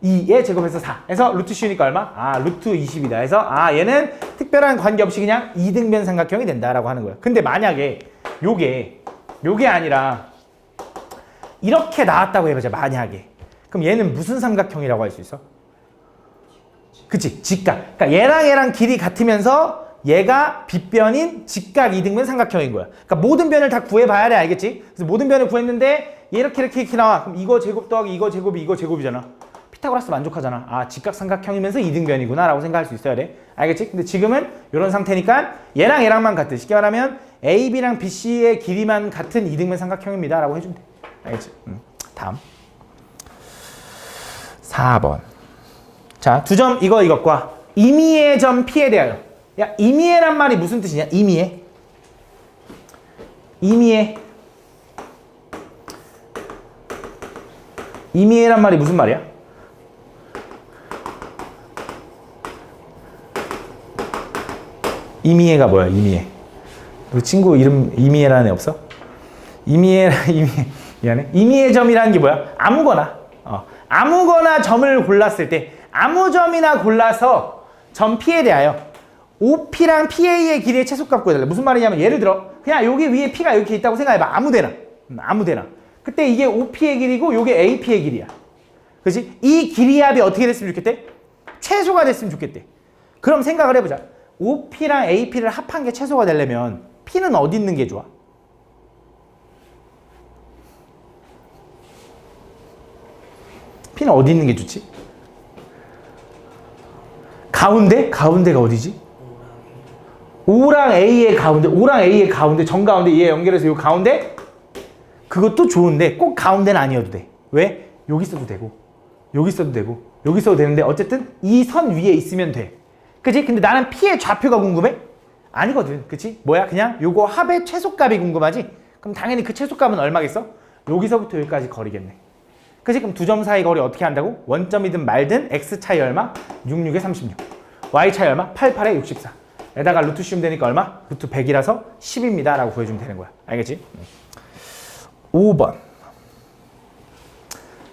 2의 제곱해서 4. 그래서 루트 씌우니까 얼마? 아, 루트 20이다. 그래서 아, 얘는 특별한 관계없이 그냥 이등변 삼각형이 된다라고 하는 거야. 근데 만약에 요게 아니라 이렇게 나왔다고 해보자. 만약에. 그럼 얘는 무슨 삼각형이라고 할 수 있어? 그치? 직각. 그러니까 얘랑 길이 같으면서 얘가 빗변인 직각 이등변 삼각형인 거야. 그러니까 모든 변을 다 구해봐야 돼. 알겠지? 그래서 모든 변을 구했는데 이렇게 나와. 그럼 이거 제곱 더하기 이거 제곱이 이거 제곱이잖아. 피타고라스 만족하잖아. 아, 직각 삼각형이면서 이등변이구나 라고 생각할 수 있어야 돼. 알겠지? 근데 지금은 이런 상태니까 얘랑만 같은, 쉽게 말하면 AB랑 BC의 길이만 같은 이등변 삼각형입니다 라고 해주면 돼. 알겠지? 다음 4번. 자, 두 점 이것과 임의의 점 P에 대하여. 야, 임의란 말이 무슨 뜻이냐? 임의란 말이 무슨 말이야? 이미애가 뭐야? 이미애. 우리 친구 이름 이미애라는 애 없어? 미안해. 이미애 점이라는 게 뭐야? 아무거나 점을 골랐을 때 아무 점이나 골라서 점 P에 대하여 OP랑 PA의 길이의 최소값 구해달래. 무슨 말이냐면 예를 들어 그냥 여기 위에 P가 이렇게 있다고 생각해봐. 아무데나. 그때 이게 OP의 길이고 이게 AP의 길이야. 그렇지? 이 길이 합이 어떻게 됐으면 좋겠대? 최소가 됐으면 좋겠대. 그럼 생각을 해보자. OP랑 AP를 합한 게 최소가 되려면 P는 어디 있는 게 좋아? P는 어디 있는 게 좋지? 가운데가 어디지? O랑 A의 가운데, 정가운데 얘 연결해서 요 가운데? 그것도 좋은데 꼭 가운데는 아니어도 돼. 왜? 여기 있어도 되고 여기 있어도 되는데 어쨌든 이 선 위에 있으면 돼. 그치? 근데 나는 P의 좌표가 궁금해? 아니거든. 그치? 뭐야? 그냥 요거 합의 최소값이 궁금하지? 그럼 당연히 그 최소값은 얼마겠어? 여기서부터 여기까지 거리겠네. 그치? 그럼 두 점 사이 거리 어떻게 한다고? 원점이든 말든 X 차이 얼마? 66에 36. Y 차이 얼마? 88에 64. 에다가 루트 씌우면 되니까 얼마? 루트 100이라서 10입니다. 라고 구해주면 되는 거야. 알겠지? 5번.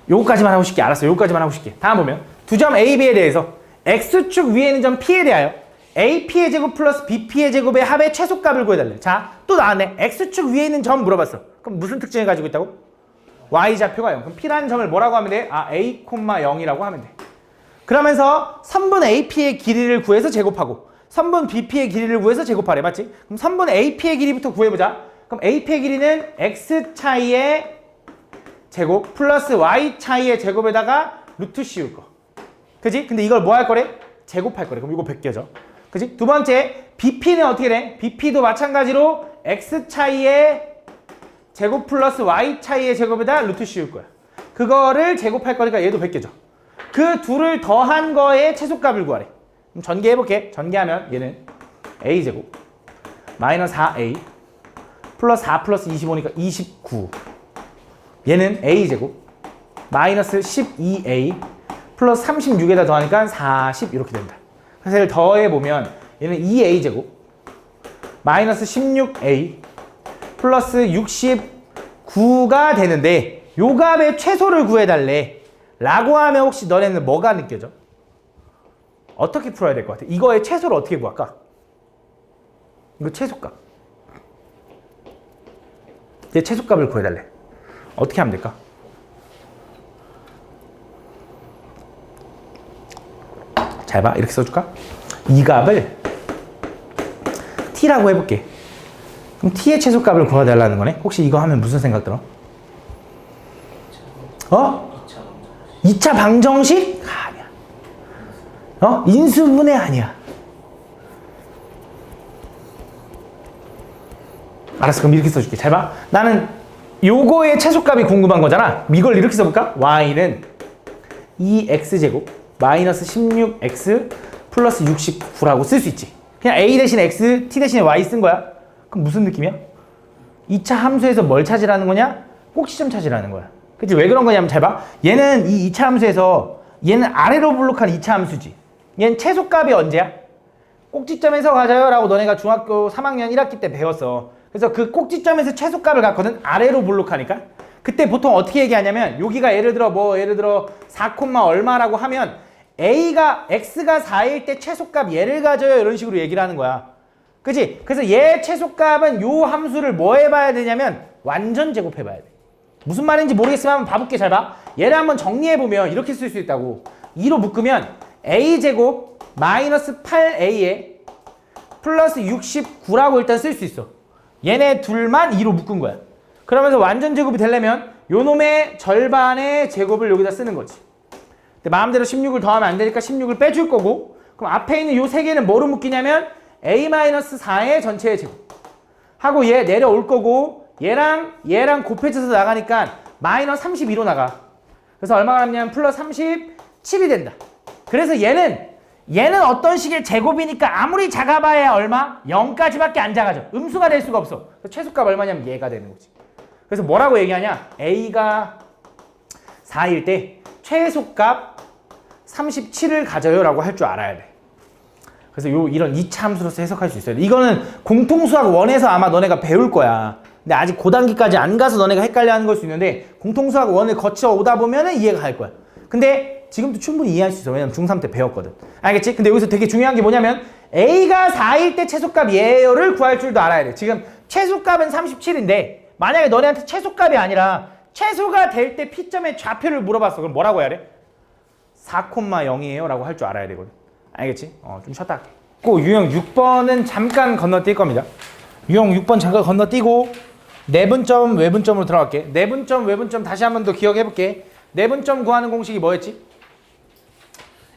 요거까지만 하고 싶게. 알았어. 요거까지만 하고 싶게. 다음 보면 두 점 A, B에 대해서 X축 위에 있는 점 P에 대하여 AP의 제곱 플러스 BP의 제곱의 합의 최소값을 구해달래. 자, 또 나왔네. X축 위에 있는 점 물어봤어. 그럼 무슨 특징을 가지고 있다고? Y좌표가 0. 그럼 P라는 점을 뭐라고 하면 돼? 아, A, 0이라고 하면 돼. 그러면서 선분 AP의 길이를 구해서 제곱하고 선분 BP의 길이를 구해서 제곱하래. 맞지? 그럼 선분 AP의 길이부터 구해보자. 그럼 AP의 길이는 X 차이의 제곱 플러스 Y 차이의 제곱에다가 루트 씌울 거. 그지? 근데 이걸 뭐 할 거래? 제곱할 거래. 그럼 이거 벗겨져. 그지? 두 번째, BP는 어떻게 돼? BP도 마찬가지로 X 차이의 제곱 플러스 Y 차이의 제곱에다 루트 씌울 거야. 그거를 제곱할 거니까 얘도 벗겨져. 그 둘을 더한 거의 최소값을 구하래. 그럼 전개해볼게. 전개하면 얘는 A제곱 마이너스 4A 플러스 4 플러스 25니까 29. 얘는 A제곱 마이너스 12A 플러스 36에다 더하니까 40 이렇게 된다. 그래서 얘를 더해보면 얘는 2A제곱 마이너스 16A 플러스 69가 되는데 요 값의 최소를 구해달래 라고 하면 혹시 너네는 뭐가 느껴져? 어떻게 풀어야 될 것 같아? 이거의 최소를 어떻게 구할까? 이거 최소값. 얘 최소값을 구해달래. 어떻게 하면 될까? 잘 봐. 이렇게 써줄까? 이 값을 t라고 해볼게. 그럼 t의 최소값을 구해달라는 거네? 혹시 이거 하면 무슨 생각 들어? 2차 방정식? 아니야. 인수분해 아니야. 알았어. 그럼 이렇게 써줄게. 잘 봐. 나는 요거의 최소값이 궁금한 거잖아. 이걸 이렇게 써볼까? y는 2x제곱 마이너스 16x 플러스 69라고 쓸 수 있지. 그냥 a 대신 x, t 대신에 y 쓴 거야. 그럼 무슨 느낌이야? 2차 함수에서 뭘 찾으라는 거냐? 꼭지점 찾으라는 거야. 그치? 왜 그런 거냐면 잘 봐. 얘는 이 2차 함수에서 얘는 아래로 블록한 2차 함수지. 얘는 최소값이 언제야? 꼭지점에서 가져요 라고 너네가 중학교 3학년 1학기 때 배웠어. 그래서 그 꼭지점에서 최소값을 갖거든. 아래로 블록하니까. 그때 보통 어떻게 얘기하냐면 여기가 예를 들어 4, 얼마라고 하면 x가 4일 때 최소값 얘를 가져요 이런 식으로 얘기를 하는 거야. 그치? 그래서 얘 최소값은 요 함수를 뭐 해봐야 되냐면 완전 제곱해봐야 돼. 무슨 말인지 모르겠으면 한번 봐볼게. 잘 봐. 얘를 한번 정리해보면 이렇게 쓸 수 있다고. 2로 묶으면 a제곱 마이너스 8a에 플러스 69라고 일단 쓸 수 있어. 얘네 둘만 2로 묶은 거야. 그러면서 완전 제곱이 되려면 요 놈의 절반의 제곱을 여기다 쓰는 거지. 근데 마음대로 16을 더하면 안 되니까 16을 빼줄 거고, 그럼 앞에 있는 요 세 개는 뭐로 묶이냐면 a-4의 전체의 제곱 하고 얘 내려올 거고, 얘랑 곱해져서 나가니까 마이너스 32로 나가. 그래서 얼마가 남냐면 플러스 37이 된다. 그래서 얘는 어떤 식의 제곱이니까 아무리 작아봐야 얼마? 0까지밖에 안 작아져. 음수가 될 수가 없어. 그래서 최소값 얼마냐면 얘가 되는 거지. 그래서 뭐라고 얘기하냐? a가 4일 때 최소값 37을 가져요 라고 할 줄 알아야 돼. 그래서 이런 2차 함수로서 해석할 수 있어요. 이거는 공통수학 1에서 아마 너네가 배울 거야. 근데 아직 고단기까지 안 가서 너네가 헷갈려하는 걸 수 있는데 공통수학 1을 거쳐 오다 보면은 이해가 갈 거야. 근데 지금도 충분히 이해할 수 있어. 왜냐면 중3 때 배웠거든. 알겠지? 근데 여기서 되게 중요한 게 뭐냐면 a가 4일 때 최소값 예요를 구할 줄도 알아야 돼. 지금 최소값은 37인데 만약에 너네한테 최소값이 아니라 최소가 될 때 P점의 좌표를 물어봤어. 그럼 뭐라고 해야 돼? 4,0이에요 라고 할 줄 알아야 되거든. 알겠지? 좀 쉬었다 할게. 꼭 유형 6번은 잠깐 건너뛸 겁니다. 유형 6번 잠깐 건너뛰고 내분점, 외분점으로 들어갈게. 내분점, 외분점 다시 한 번 더 기억해볼게. 내분점 구하는 공식이 뭐였지?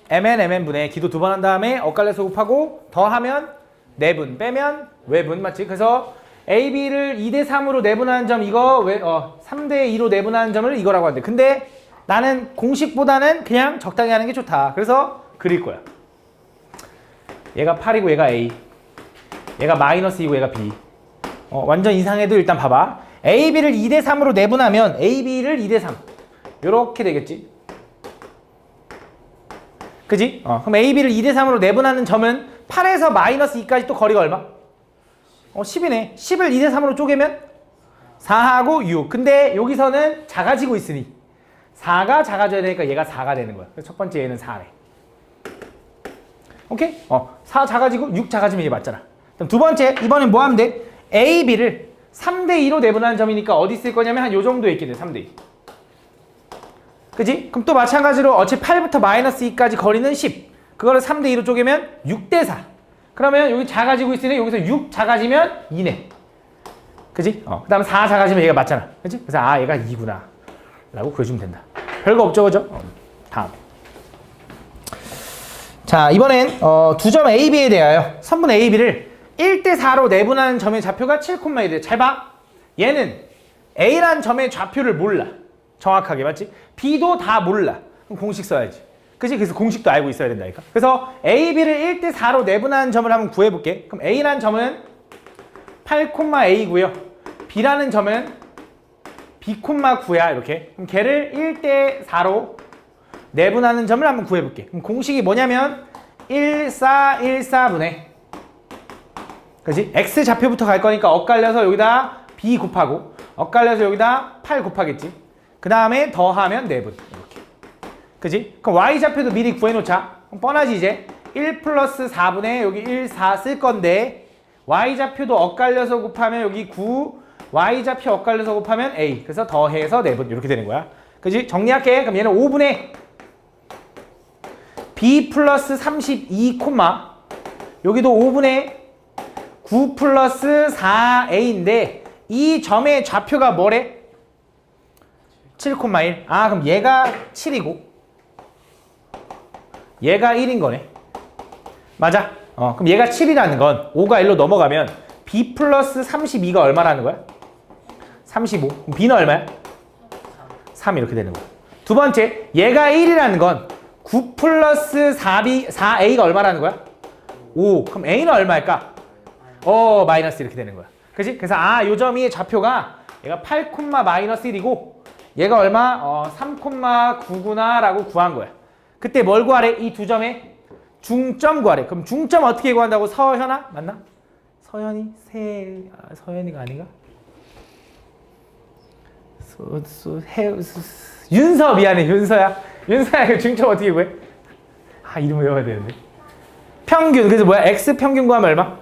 mn분의 기도 2번 한 다음에 엇갈려서 곱하고 더하면 내분, 빼면 외분, 맞지? 그래서 AB를 2대3으로 내분하는 점 이거 3대2로 내분하는 점을 이거라고 하는데, 근데 나는 공식보다는 그냥 적당히 하는 게 좋다. 그래서 그릴 거야. 얘가 8이고 얘가 A, 얘가 마이너스 2고 얘가 B. 완전 이상해도 일단 봐봐. AB를 2대3으로 내분하면 AB를 2대3 요렇게 되겠지. 그지? 그럼 AB를 2대3으로 내분하는 점은 8에서 마이너스 2까지 또 거리가 얼마? 10이네. 10을 2대3으로 쪼개면 4하고 6. 근데 여기서는 작아지고 있으니 4가 작아져야 되니까 얘가 4가 되는 거야. 그래서 첫 번째 얘는 4네. 오케이? 4 작아지고 6 작아지면 이게 맞잖아. 그럼 두 번째, 이번엔 뭐 하면 돼? AB를 3대2로 내분하는 점이니까 어디 쓸 거냐면 한 요 정도에 있겠네. 3대2. 그지? 그럼 또 마찬가지로 어차피 8부터 마이너스 2까지 거리는 10. 그거를 3대2로 쪼개면 6대4. 그러면 여기 작아지고 있으니 여기서 6 작아지면 2네. 그지? 그 다음에 4 작아지면 얘가 맞잖아. 그지? 그래서 얘가 2구나 라고 그려주면 된다. 별거 없죠, 그죠? 다음. 자, 이번엔 두 점 AB에 대하여 선분 AB를 1대4로 내분하는 점의 좌표가 7,1. 잘 봐. 얘는 A란 점의 좌표를 몰라. 정확하게, 맞지? B도 다 몰라. 그럼 공식 써야지. 그치? 그래서 공식도 알고 있어야 된다니까. 그래서 AB를 1대4로 내분하는 점을 한번 구해볼게. 그럼 A라는 점은 8,A고요. B라는 점은 B,9야. 이렇게. 그럼 걔를 1대4로 내분하는 점을 한번 구해볼게. 그럼 공식이 뭐냐면 1414분의, 그치? X 좌표부터 갈 거니까 엇갈려서 여기다 B 곱하고 엇갈려서 여기다 8 곱하겠지. 그 다음에 더하면 내분. 이렇게. 그치? 그럼 Y 좌표도 미리 구해놓자. 그럼 뻔하지 이제. 1 플러스 4분의 여기 1, 4 쓸 건데 Y 좌표도 엇갈려서 곱하면 여기 9, Y 좌표 엇갈려서 곱하면 A. 그래서 더해서 내분. 이렇게 되는 거야. 그치? 정리할게. 그럼 얘는 5분의 B 플러스 32, 여기도 5분의 9 플러스 4A인데 이 점의 좌표가 뭐래? 7,1. 그럼 얘가 7이고 얘가 1인 거네. 맞아. 그럼 얘가 7이라는 건 5가 1로 넘어가면 B 플러스 32가 얼마라는 거야? 35. 그럼 B는 얼마야? 3 이렇게 되는 거야. 두 번째, 얘가 1이라는 건 9 플러스 4A가 얼마라는 거야? 5. 그럼 A는 얼마일까? 마이너스 이렇게 되는 거야. 그치? 그래서 요 점이 좌표가 얘가 8, 마이너스 1이고 얘가 얼마? 3,9구나 라고 구한 거야. 그때 뭘 구하래? 이 두 점의 중점 구하래. 그럼 중점 어떻게 구한다고? 서현아? 맞나? 서현이? 서현이가 아닌가? 윤서 미안해. 윤서야. 윤서야 중점 어떻게 구해? 이름 외워야 되는데. 평균. 그래서 뭐야? x 평균 구하면 얼마?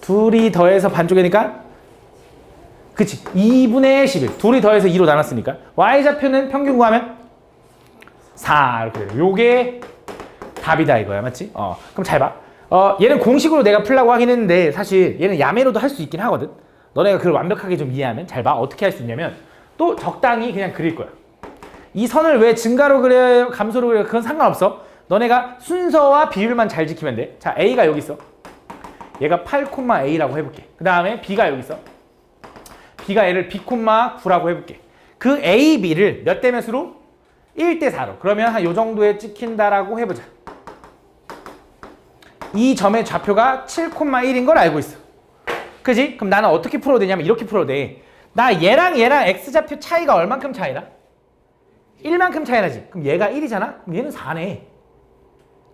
둘이 더해서 반쪽이니까 그치 2분의 11 둘이 더해서 2로 나눴으니까 y좌표는 평균 구하면 4 이렇게 돼요. 요게 답이다 이거야. 맞지? 그럼 잘 봐. 얘는 공식으로 내가 풀라고 하긴 했는데 사실 얘는 야매로도 할 수 있긴 하거든. 너네가 그걸 완벽하게 좀 이해하면 잘 봐. 어떻게 할 수 있냐면 또 적당히 그냥 그릴 거야. 이 선을 왜 증가로 그려요? 감소로 그려요? 그건 상관없어. 너네가 순서와 비율만 잘 지키면 돼. 자, A가 여기 있어. 얘가 8,A라고 해볼게. 그 다음에 B가 여기 있어. B가 얘를 B,9라고 해볼게. 그 A, B를 몇 대 몇으로? 1대 4로. 그러면 한 요 정도에 찍힌다라고 해보자. 이 점의 좌표가 7,1인 걸 알고 있어. 그지? 그럼 나는 어떻게 풀어도 되냐면 이렇게 풀어도 돼. 나 얘랑 X좌표 차이가 얼만큼 차이나? 1만큼 차이 나지. 그럼 얘가 1이잖아? 그럼 얘는 4네.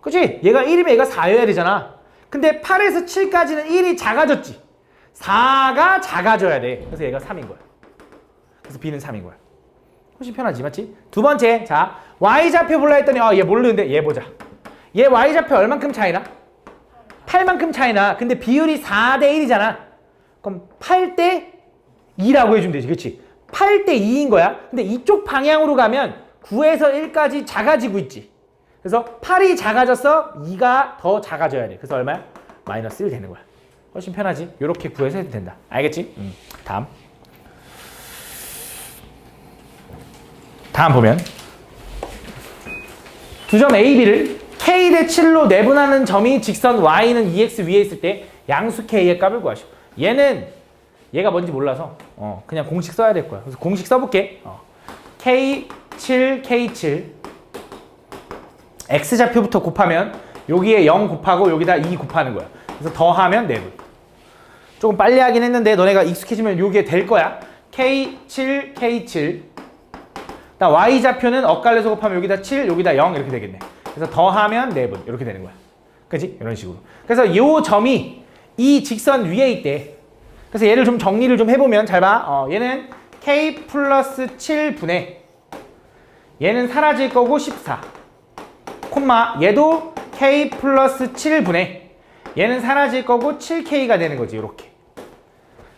그치? 얘가 1이면 얘가 4여야 되잖아. 근데 8에서 7까지는 1이 작아졌지. 4가 작아져야 돼. 그래서 얘가 3인 거야. 그래서 B는 3인 거야. 훨씬 편하지, 맞지? 두 번째, 자, Y좌표 볼라 했더니 얘 모르는데 얘 보자. 얘 Y좌표 얼만큼 차이나? 8만큼 차이나. 근데 비율이 4대 1이잖아. 그럼 8대 2라고 해주면 되지, 그치? 8대 2인 거야. 근데 이쪽 방향으로 가면 9에서 1까지 작아지고 있지. 그래서 8이 작아져서 2가 더 작아져야 돼. 그래서 얼마야? 마이너스 1 되는 거야. 훨씬 편하지? 이렇게 구해서 해도 된다. 알겠지? 다음 보면 두 점 A, B를 K 대 7로 내분하는 점이 직선 Y는 2X 위에 있을 때 양수 K의 값을 구하시오. 얘가 뭔지 몰라서 그냥 공식 써야 될 거야. 그래서 공식 써볼게. K7, K7 X좌표부터 곱하면 여기에 0 곱하고 여기다 2 곱하는 거야. 그래서 더하면 4분. 조금 빨리 하긴 했는데 너네가 익숙해지면 요게 될 거야. K7, K7 Y좌표는 엇갈려서 곱하면 여기다 7, 여기다 0 이렇게 되겠네. 그래서 더하면 4분 이렇게 되는 거야. 그치? 이런 식으로. 그래서 요 점이 이 직선 위에 있대. 그래서 얘를 좀 정리를 좀 해보면 잘 봐. 얘는 K 플러스 7분의 얘는 사라질 거고 14 콤마 얘도 K 플러스 7분의 얘는 사라질 거고 7K가 되는 거지. 이렇게.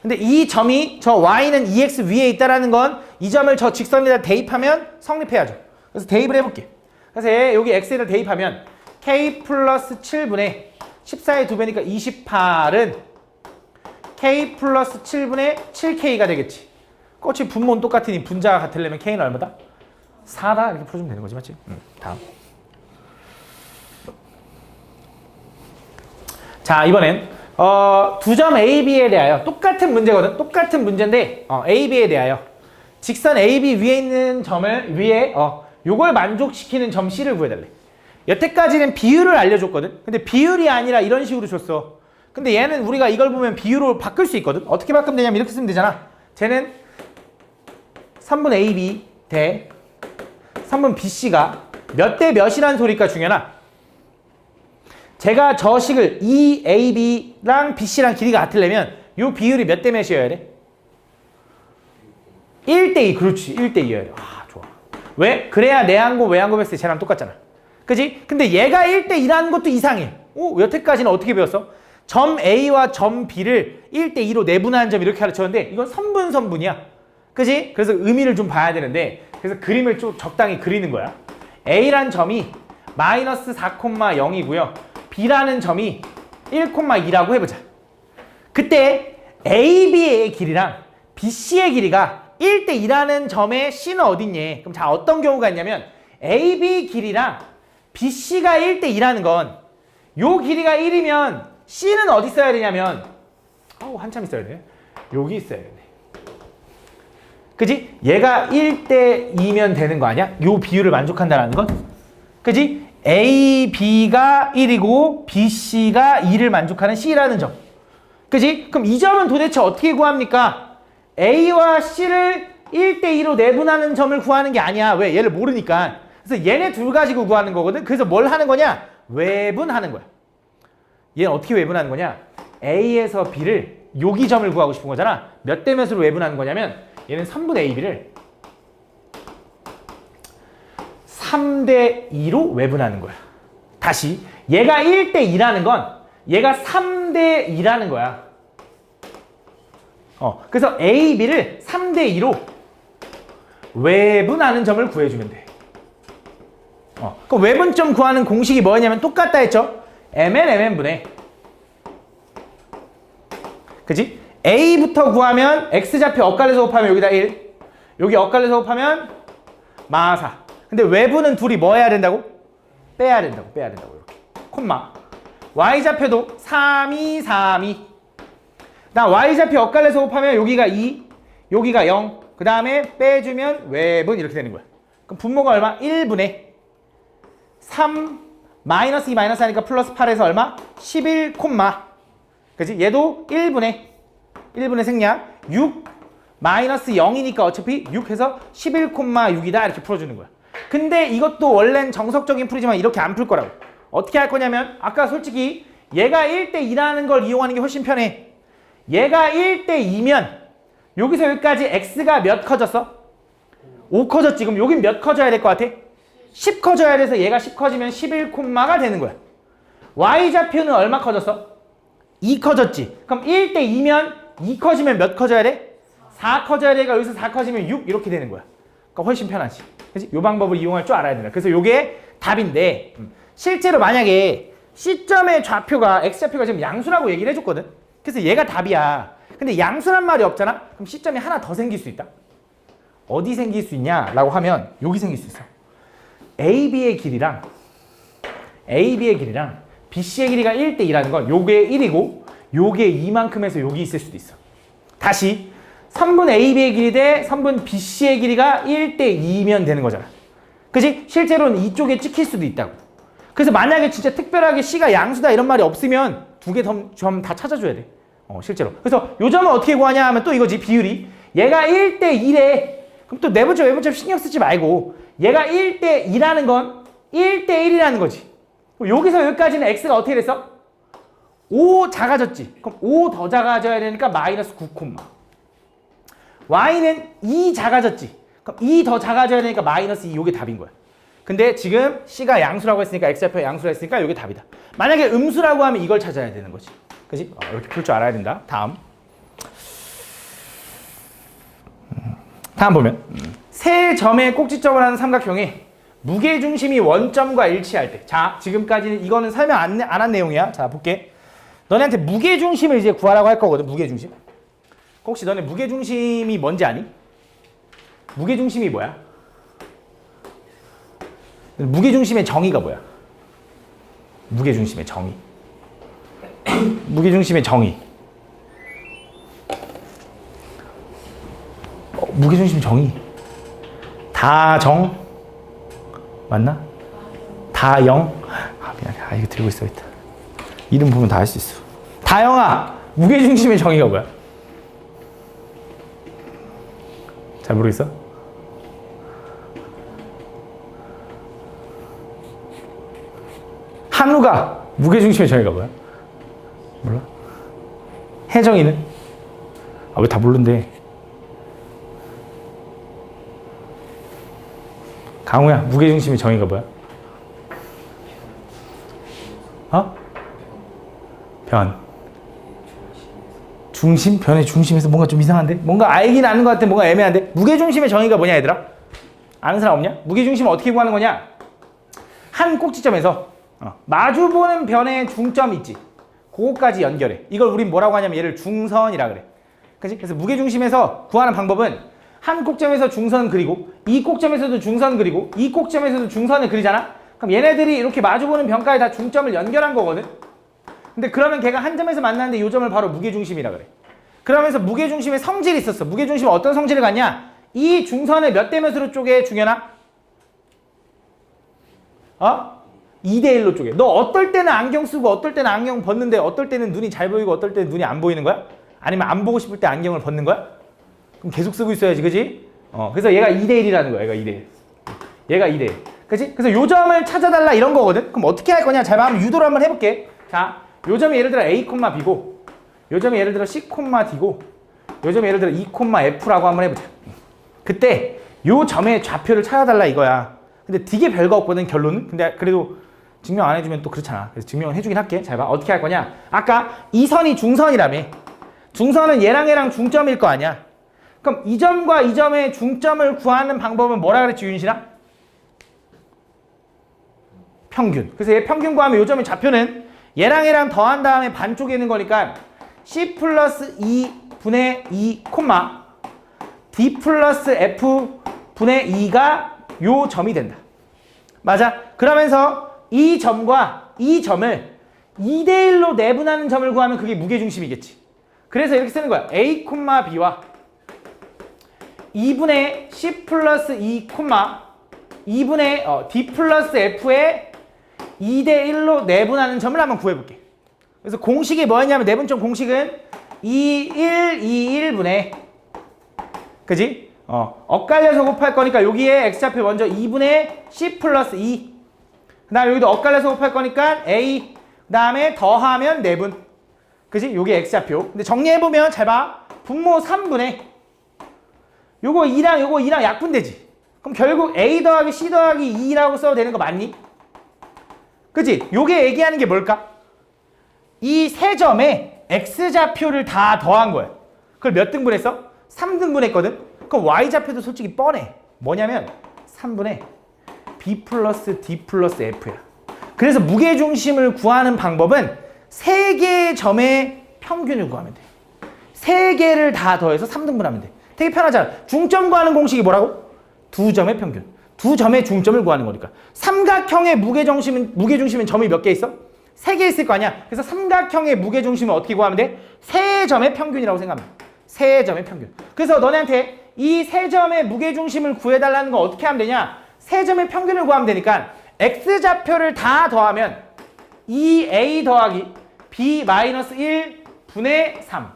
근데 이 점이 저 Y는 2X 위에 있다라는 건 이 점을 저 직선에다 대입하면 성립해야죠. 그래서 대입을 해볼게. 그래서 여기 X에다 대입하면 K 플러스 7분의 14의 2배니까 28은 K 플러스 7분의 7K가 되겠지. 꽃이 분모는 똑같으니 분자가 같으려면 K는 얼마다? 4다 이렇게 풀어주면 되는 거지. 맞지? 다음. 자, 이번엔 두 점 A, B에 대하여 똑같은 문제거든. 똑같은 문제인데 A, B에 대하여 직선 A, B 위에 있는 점을 위에 요걸 만족시키는 점 C를 구해달래. 여태까지는 비율을 알려줬거든. 근데 비율이 아니라 이런 식으로 줬어. 근데 얘는 우리가 이걸 보면 비율로 바꿀 수 있거든. 어떻게 바꾸면 되냐면 이렇게 쓰면 되잖아. 쟤는 3분 AB 대 3분 BC가 몇 대 몇이라는 소리가 중요하나? 제가 저 식을 EAB랑 BC랑 길이가 같으려면 요 비율이 몇 대 몇이어야 돼? 1대 2. 그렇지. 1대 2여야 돼. 좋아. 왜? 그래야 내항고 외항고 했을 때 쟤랑 똑같잖아. 그지? 근데 얘가 1대 2라는 것도 이상해. 여태까지는 어떻게 배웠어? 점 A와 점 B를 1대 2로 내분하는 점 이렇게 가르쳤는데 이건 선분이야. 그지? 그래서 의미를 좀 봐야 되는데 그래서 그림을 좀 적당히 그리는 거야. A라는 점이 마이너스 4,0이고요. B라는 점이 1,2라고 해보자. 그때 AB의 길이랑 BC의 길이가 1대 2라는 점의 C는 어딨니? 그럼 자, 어떤 경우가 있냐면 AB 길이랑 BC가 1대 2라는 건 요 길이가 1이면 C는 어디 있어야 되냐면 한참 있어야 돼. 여기 있어야 돼. 그지? 얘가 1대 2면 되는 거 아니야? 요 비율을 만족한다라는 건? 그지? A, B가 1이고 B, C가 2를 만족하는 C라는 점. 그지? 그럼 이 점은 도대체 어떻게 구합니까? A와 C를 1대2로 내분하는 점을 구하는 게 아니야. 왜? 얘를 모르니까. 그래서 얘네 둘 가지고 구하는 거거든. 그래서 뭘 하는 거냐? 외분하는 거야. 얘는 어떻게 외분하는 거냐? A에서 B를 여기 점을 구하고 싶은 거잖아. 몇 대 몇으로 외분하는 거냐면 얘는 선분 AB를 3대2로 외분하는 거야. 다시 얘가 1대2라는 건 얘가 3대2라는 거야. 그래서 A, B를 3대2로 외분하는 점을 구해주면 돼. 그 외분점 구하는 공식이 뭐였냐면 똑같다 했죠? MN분의 그치? A부터 구하면 X좌표 엇갈려서 곱하면 여기다 1 여기 엇갈려서 곱하면 마사. 근데 외분은 둘이 뭐 해야 된다고? 빼야 된다고 이렇게 콤마 Y좌표도 3, 2, 3, 2 나 Y좌표 엇갈려서 곱하면 여기가 2 여기가 0 그 다음에 빼주면 외분 이렇게 되는 거야. 그럼 분모가 얼마? 1분의 3 마이너스 2 마이너스 하니까 플러스 8에서 얼마? 11 콤마 그치? 얘도 1분의 생략 6 마이너스 0이니까 어차피 6 해서 11 콤마 6이다 이렇게 풀어주는 거야. 근데 이것도 원래는 정석적인 풀이지만 이렇게 안 풀 거라고. 어떻게 할 거냐면 아까 솔직히 얘가 1대2라는 걸 이용하는 게 훨씬 편해. 얘가 1대2면 여기서 여기까지 x가 몇 커졌어? 5 커졌지. 그럼 여긴 몇 커져야 될 것 같아? 10 커져야 돼서 얘가 10 커지면 11 콤마가 되는 거야. y좌표는 얼마 커졌어? 2 커졌지. 그럼 1대2면 2 커지면 몇 커져야 돼? 4 커져야 되니까 여기서 4 커지면 6 이렇게 되는 거야. 그러니까 훨씬 편하지. 그치? 이 방법을 이용할 줄 알아야 된다. 그래서 이게 답인데 실제로 만약에 C점의 좌표가 X좌표가 지금 양수라고 얘기를 해줬거든. 그래서 얘가 답이야. 근데 양수란 말이 없잖아? 그럼 C점이 하나 더 생길 수 있다. 어디 생길 수 있냐라고 하면 여기 생길 수 있어. AB의 길이랑 BC의 길이가 1대2라는 건 요게 1이고 요게 2만큼 해서 여기 있을 수도 있어. 다시 선분 AB의 길이 대 선분 BC의 길이가 1대2면 되는 거잖아. 그치? 실제로는 이쪽에 찍힐 수도 있다고. 그래서 만약에 진짜 특별하게 C가 양수다 이런 말이 없으면 두 개 점 다 찾아줘야 돼. 실제로. 그래서 요 점은 어떻게 구하냐 하면 또 이거지. 비율이. 얘가 1대1에 그럼 또 내분점 외분점 신경 쓰지 말고 얘가 1대2라는 건 1대1이라는 거지. 그럼 여기서 여기까지는 X가 어떻게 됐어? 5 작아졌지. 그럼 5 더 작아져야 되니까 마이너스 9 콤마. Y는 2 작아졌지. 그럼 2 더 작아져야 되니까 마이너스 2. 이게 답인 거야. 근데 지금 C가 양수라고 했으니까 X좌표가 양수라 했으니까 이게 답이다. 만약에 음수라고 하면 이걸 찾아야 되는 거지. 그치? 이렇게 풀 줄 알아야 된다. 다음 보면 세 점의 꼭지점을 하는 삼각형에 무게중심이 원점과 일치할 때. 자, 지금까지는 이거는 설명 안 한 내용이야. 자, 볼게. 너네한테 무게중심을 이제 구하라고 할 거거든. 무게중심. 혹시 너네 무게중심이 뭔지 아니? 무게중심이 뭐야? 무게중심의 정의가 뭐야? 무게중심의 정의. 무게중심의 정의. 무게중심 정의. 다정 맞나? 다영. 미안해. 이거 들고 있어야겠다. 이름 보면 다 할 수 있어. 다영아, 무게중심의 정의가 뭐야? 잘 모르겠어? 한우가 무게중심의 정의가 뭐야? 몰라? 혜정이는? 왜 다 모르는데? 강우야, 무게중심의 정의가 뭐야? 변. 중심? 변의 중심에서 뭔가 좀 이상한데? 뭔가 알긴 아는 것 같은데 뭔가 애매한데? 무게중심의 정의가 뭐냐 얘들아? 아는 사람 없냐? 무게중심을 어떻게 구하는 거냐? 한 꼭지점에서 마주보는 변의 중점 있지? 그거까지 연결해. 이걸 우린 뭐라고 하냐면 얘를 중선이라 그래. 그치? 그래서 무게중심에서 구하는 방법은 한 꼭점에서 중선 그리고 이 꼭점에서도 중선 그리고 이 꼭점에서도 중선을 그리잖아? 그럼 얘네들이 이렇게 마주보는 변까지 다 중점을 연결한 거거든? 근데 그러면 걔가 한 점에서 만나는데 이 점을 바로 무게중심이라 그래. 그러면서 무게중심의 성질이 있었어. 무게중심은 어떤 성질을 갖냐? 이 중선을 몇 대 몇으로 쪼개 중현아? 2대1로 쪼개. 너 어떨 때는 안경 쓰고 어떨 때는 안경 벗는데 어떨 때는 눈이 잘 보이고 어떨 때는 눈이 안 보이는 거야? 아니면 안 보고 싶을 때 안경을 벗는 거야? 그럼 계속 쓰고 있어야지, 그지? 그래서 얘가 2대1이라는 거야. 얘가 2대1. 얘가 2대1. 그치? 그래서 요 점을 찾아달라 이런 거거든. 그럼 어떻게 할 거냐? 잘 봐. 한번 유도를 한번 해볼게. 자, 요 점이 예를 들어 A, B고 요 점이 예를 들어 C, D고 요 점이 예를 들어 E, F라고 한번 해보자. 그때 요 점의 좌표를 찾아달라 이거야. 근데 되게 별거 없거든, 결론은. 근데 그래도 증명 안 해주면 또 그렇잖아. 그래서 증명을 해주긴 할게. 잘 봐. 어떻게 할 거냐? 아까 이 선이 중선이라며. 중선은 얘랑 중점일 거 아니야. 그럼 이 점과 이 점의 중점을 구하는 방법은 뭐라 그랬지, 윤신아? 평균. 그래서 얘 평균 구하면 요 점의 좌표는 얘랑 더한 다음에 반쪽에 있는 거니까 C 플러스 2 분의 2 콤마 D 플러스 F 분의 2가 요 점이 된다. 맞아? 그러면서 이 점과 이 점을 2대1로 내분하는 점을 구하면 그게 무게중심이겠지. 그래서 이렇게 쓰는 거야. A, B와 2분의 C 플러스 2, 2분의 D 플러스 F의 2대1로 내분하는 점을 한번 구해볼게. 그래서 공식이 뭐였냐면 내분점 공식은 2, 1, 2, 1분의 그지? 엇갈려서 곱할 거니까 여기에 x좌표 먼저 2분의 C 플러스 2 그 다음에 여기도 엇갈려서 곱할 거니까 A 그 다음에 더하면 내분 그지? 요게 x좌표. 근데 정리해보면 잘 봐. 분모 3분의 요거 2랑 약분되지. 그럼 결국 A 더하기 C 더하기 2라고 써도 되는 거 맞니? 그치? 요게 얘기하는 게 뭘까? 이 세 점에 x좌표를 다 더한 거야. 그걸 몇 등분 했어? 3등분 했거든? 그럼 y좌표도 솔직히 뻔해. 뭐냐면 3분의 b 플러스 d 플러스 f야. 그래서 무게중심을 구하는 방법은 세 개의 점의 평균을 구하면 돼. 세 개를 다 더해서 3등분 하면 돼. 되게 편하잖아. 중점 구하는 공식이 뭐라고? 두 점의 평균. 두 점의 중점을 구하는 거니까. 삼각형의 무게중심은 점이 몇 개 있어? 3개 있을 거 아니야. 그래서 삼각형의 무게중심을 어떻게 구하면 돼? 세 점의 평균이라고 생각하면 돼. 세 점의 평균. 그래서 너네한테 이 세 점의 무게중심을 구해달라는 거 어떻게 하면 되냐? 세 점의 평균을 구하면 되니까 x좌표를 다 더하면 2a 더하기 b 마이너스 1 분의 3.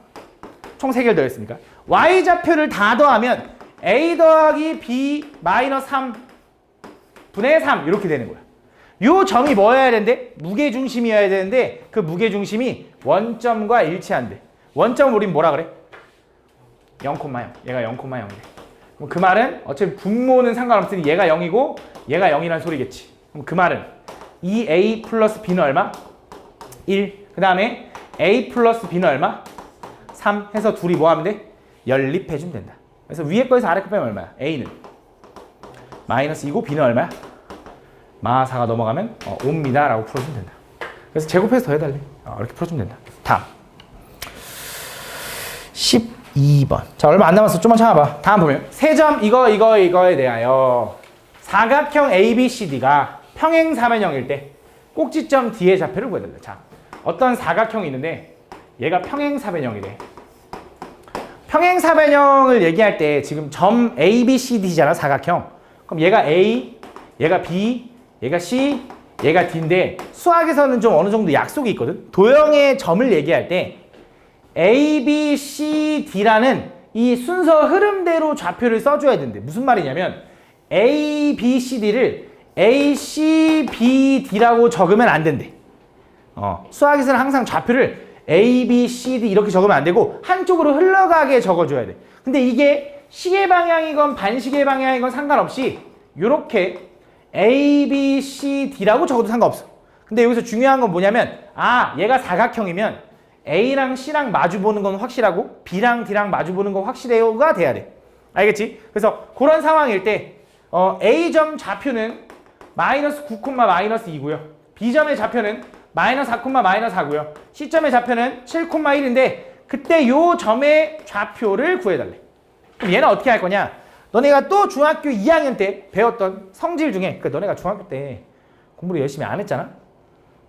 총 3개를 더했으니까. y좌표를 다 더하면 a 더하기 b 마이너스 3 분의 3 이렇게 되는 거야. 요 점이 뭐여야 되는데? 무게중심이어야 되는데 그 무게중심이 원점과 일치한대. 원점을 우린 뭐라 그래? 0,0. 얘가 0,0돼. 그럼 그 말은 어차피 분모는 상관없으니 얘가 0이고 얘가 0이란 소리겠지. 그럼 그 말은 2a 플러스 b는 얼마? 1. 그 다음에 a 플러스 b는 얼마? 3 해서 둘이 뭐 하면 돼? 연립해주면 된다. 그래서 위에 거에서 아래 거 빼면 얼마야? a는 마이너스 2고 b는 얼마야? 마 4가 넘어가면 5입니다 라고 풀어주면 된다. 그래서 제곱해서 더해달래. 이렇게 풀어주면 된다. 다음 12번. 자, 얼마 안 남았어. 좀만 참아봐. 다음 보면 세 점 이거에 대하여 사각형 ABCD가 평행사변형일 때 꼭지점 D의 좌표를 구해달라. 자, 어떤 사각형이 있는데 얘가 평행사변형이래. 평행사변형을 얘기할 때 지금 점 ABCD잖아, 사각형. 그럼 얘가 A, 얘가 B, 얘가 C, 얘가 D인데 수학에서는 좀 어느 정도 약속이 있거든. 도형의 점을 얘기할 때 A, B, C, D라는 이 순서 흐름대로 좌표를 써줘야 된대. 무슨 말이냐면 A, B, C, D를 A, C, B, D라고 적으면 안 된대. 수학에서는 항상 좌표를 A, B, C, D 이렇게 적으면 안 되고 한쪽으로 흘러가게 적어줘야 돼. 근데 이게 시계 방향이건 반시계 방향이건 상관없이 이렇게 A, B, C, D라고 적어도 상관없어. 근데 여기서 중요한 건 뭐냐면 얘가 사각형이면 A랑 C랑 마주보는 건 확실하고 B랑 D랑 마주보는 건 확실해요가 돼야 돼. 알겠지? 그래서 그런 상황일 때 A점 좌표는 마이너스 9, 마이너스 2고요. B점의 좌표는 마이너스 4, 마이너스 4고요. C점의 좌표는 7, 1인데 그때 요 점의 좌표를 구해달래. 그럼 얘는 어떻게 할 거냐? 너네가 또 중학교 2학년 때 배웠던 성질 중에 너네가 중학교 때 공부를 열심히 안 했잖아?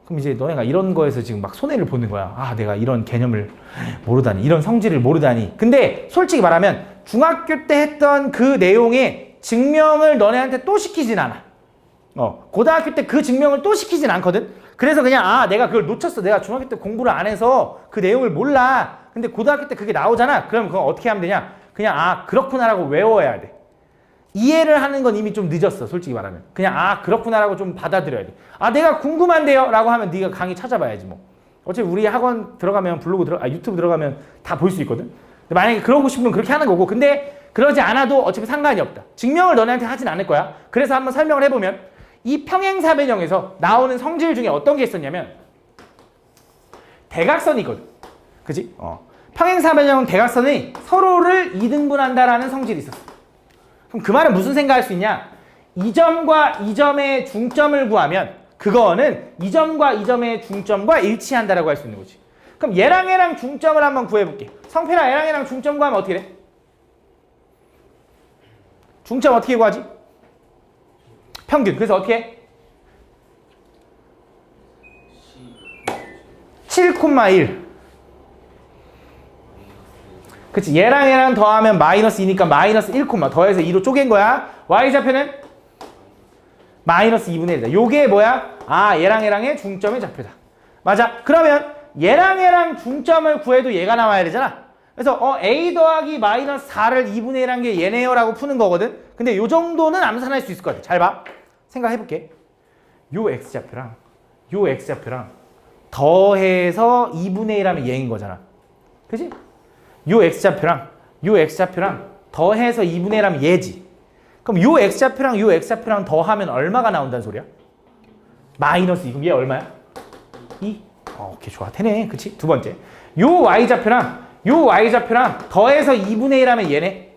그럼 이제 너네가 이런 거에서 지금 막 손해를 보는 거야. 내가 이런 개념을 모르다니, 이런 성질을 모르다니. 근데 솔직히 말하면 중학교 때 했던 그 내용의 증명을 너네한테 또 시키진 않아. 고등학교 때 그 증명을 또 시키진 않거든. 그래서 그냥 내가 그걸 놓쳤어. 내가 중학교 때 공부를 안 해서 그 내용을 몰라. 근데 고등학교 때 그게 나오잖아. 그럼 그건 어떻게 하면 되냐? 그냥 그렇구나라고 외워야 돼. 이해를 하는 건 이미 좀 늦었어. 솔직히 말하면. 그냥 아 그렇구나라고 좀 받아들여야 돼. 아 내가 궁금한데요 라고 하면 네가 강의 찾아봐야지 뭐. 어차피 우리 학원 들어가면 유튜브 들어가면 다 볼 수 있거든. 근데 만약에 그러고 싶으면 그렇게 하는 거고, 근데 그러지 않아도 어차피 상관이 없다. 증명을 너네한테 하진 않을 거야. 그래서 한번 설명을 해보면 이 평행사변형에서 나오는 성질 중에 어떤 게 있었냐면 대각선이거든. 그지? 평행사변형 대각선이 서로를 이등분한다라는 성질이 있었어. 그럼 그 말은 무슨 생각할 수 있냐? 이 점과 이 점의 중점을 구하면 그거는 이 점과 이 점의 중점과 일치한다라고 할 수 있는 거지. 그럼 얘랑 중점을 한번 구해볼게. 성필아 얘랑 중점 구하면 어떻게 돼? 중점 어떻게 구하지? 평균. 그래서 어떻게 해? 7,1. 그치? 얘랑 더하면 마이너스 2니까 마이너스 1, 더해서 2로 쪼갠 거야. y좌표는 마이너스 2분의 1이다. 요게 뭐야? 아 얘랑의 중점의 좌표다. 맞아. 그러면 얘랑 중점을 구해도 얘가 나와야 되잖아. 그래서 a 더하기 마이너스 4를 2분의 1한 게 얘네요 라고 푸는 거거든. 근데 요 정도는 암산할 수 있을 것 같아. 잘 봐. 생각해볼게. 요 x좌표랑 요 x좌표랑 더해서 2분의 1 하면 얘인 거잖아. 그치? 요 x좌표랑 요 x좌표랑 더해서 2분의 1 하면 얘지. 그럼 요 x좌표랑 요 x좌표랑 더하면 얼마가 나온다는 소리야? 마이너스 2. 그럼 얘 얼마야? 2. 오케이 좋아. 되네. 그치? 두 번째. 요 y좌표랑 요 y좌표랑 더해서 2분의 1 하면 얘네.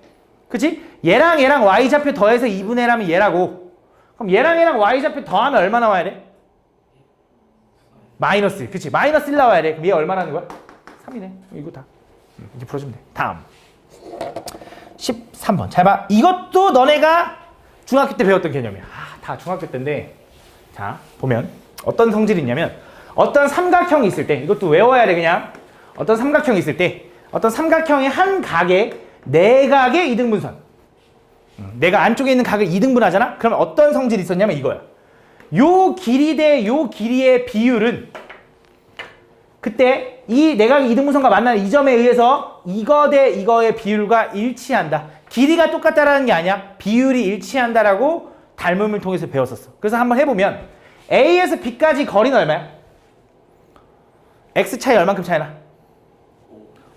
그치? 얘랑 y좌표 더해서 2분의 1 하면 얘라고. 그럼 얘랑 y좌표 더하면 얼마 나와야 돼? 마이너스 1. 그치? 마이너스 1 나와야 돼. 그럼 얘 얼마라는 거야? 3이네. 이거 다. 이제 풀어주면 돼. 다음. 13번. 잘 봐. 이것도 너네가 중학교 때 배웠던 개념이야. 다 중학교 때인데. 자, 보면 어떤 성질이 있냐면 어떤 삼각형이 있을 때, 이것도 외워야 돼 그냥. 어떤 삼각형이 있을 때 어떤 삼각형의 한 각에 네 각의 이등분선. 내가 안쪽에 있는 각을 이등분하잖아? 그러면 어떤 성질이 있었냐면 이거야. 요 길이 대 요 길이의 비율은 그때 이 내각의 이등분선과 만나는 이 점에 의해서 이거 대 이거의 비율과 일치한다. 길이가 똑같다라는 게 아니야. 비율이 일치한다라고 닮음을 통해서 배웠었어. 그래서 한번 해보면 A에서 B까지 거리는 얼마야? X 차이 얼만큼 차이나?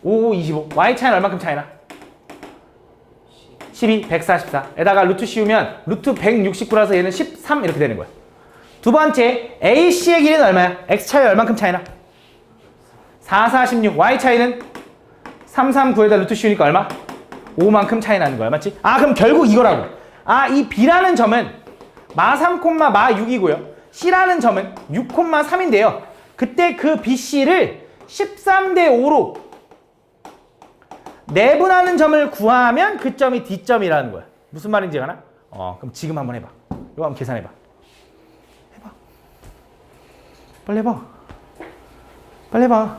5, 25. Y 차이는 얼만큼 차이나? 12, 144. 에다가 루트 씌우면 루트 169라서 얘는 13 이렇게 되는 거야. 두 번째, AC의 길이는 얼마야? X 차이 얼만큼 차이나? 4, 4, 16. Y 차이는 3, 3, 9에다 루트 씌우니까 얼마? 5만큼 차이 나는 거야. 맞지? 그럼 결국 이거라고. 이 B라는 점은 마 3, 마 6이고요. C라는 점은 6, 3인데요. 그때 그 BC를 13대 5로 내분하는 점을 구하면 그 점이 D점이라는 거야. 무슨 말인지 알아? 그럼 지금 한번 해봐. 이거 한번 계산해봐. 해봐. 빨리 해봐. 빨리 해봐.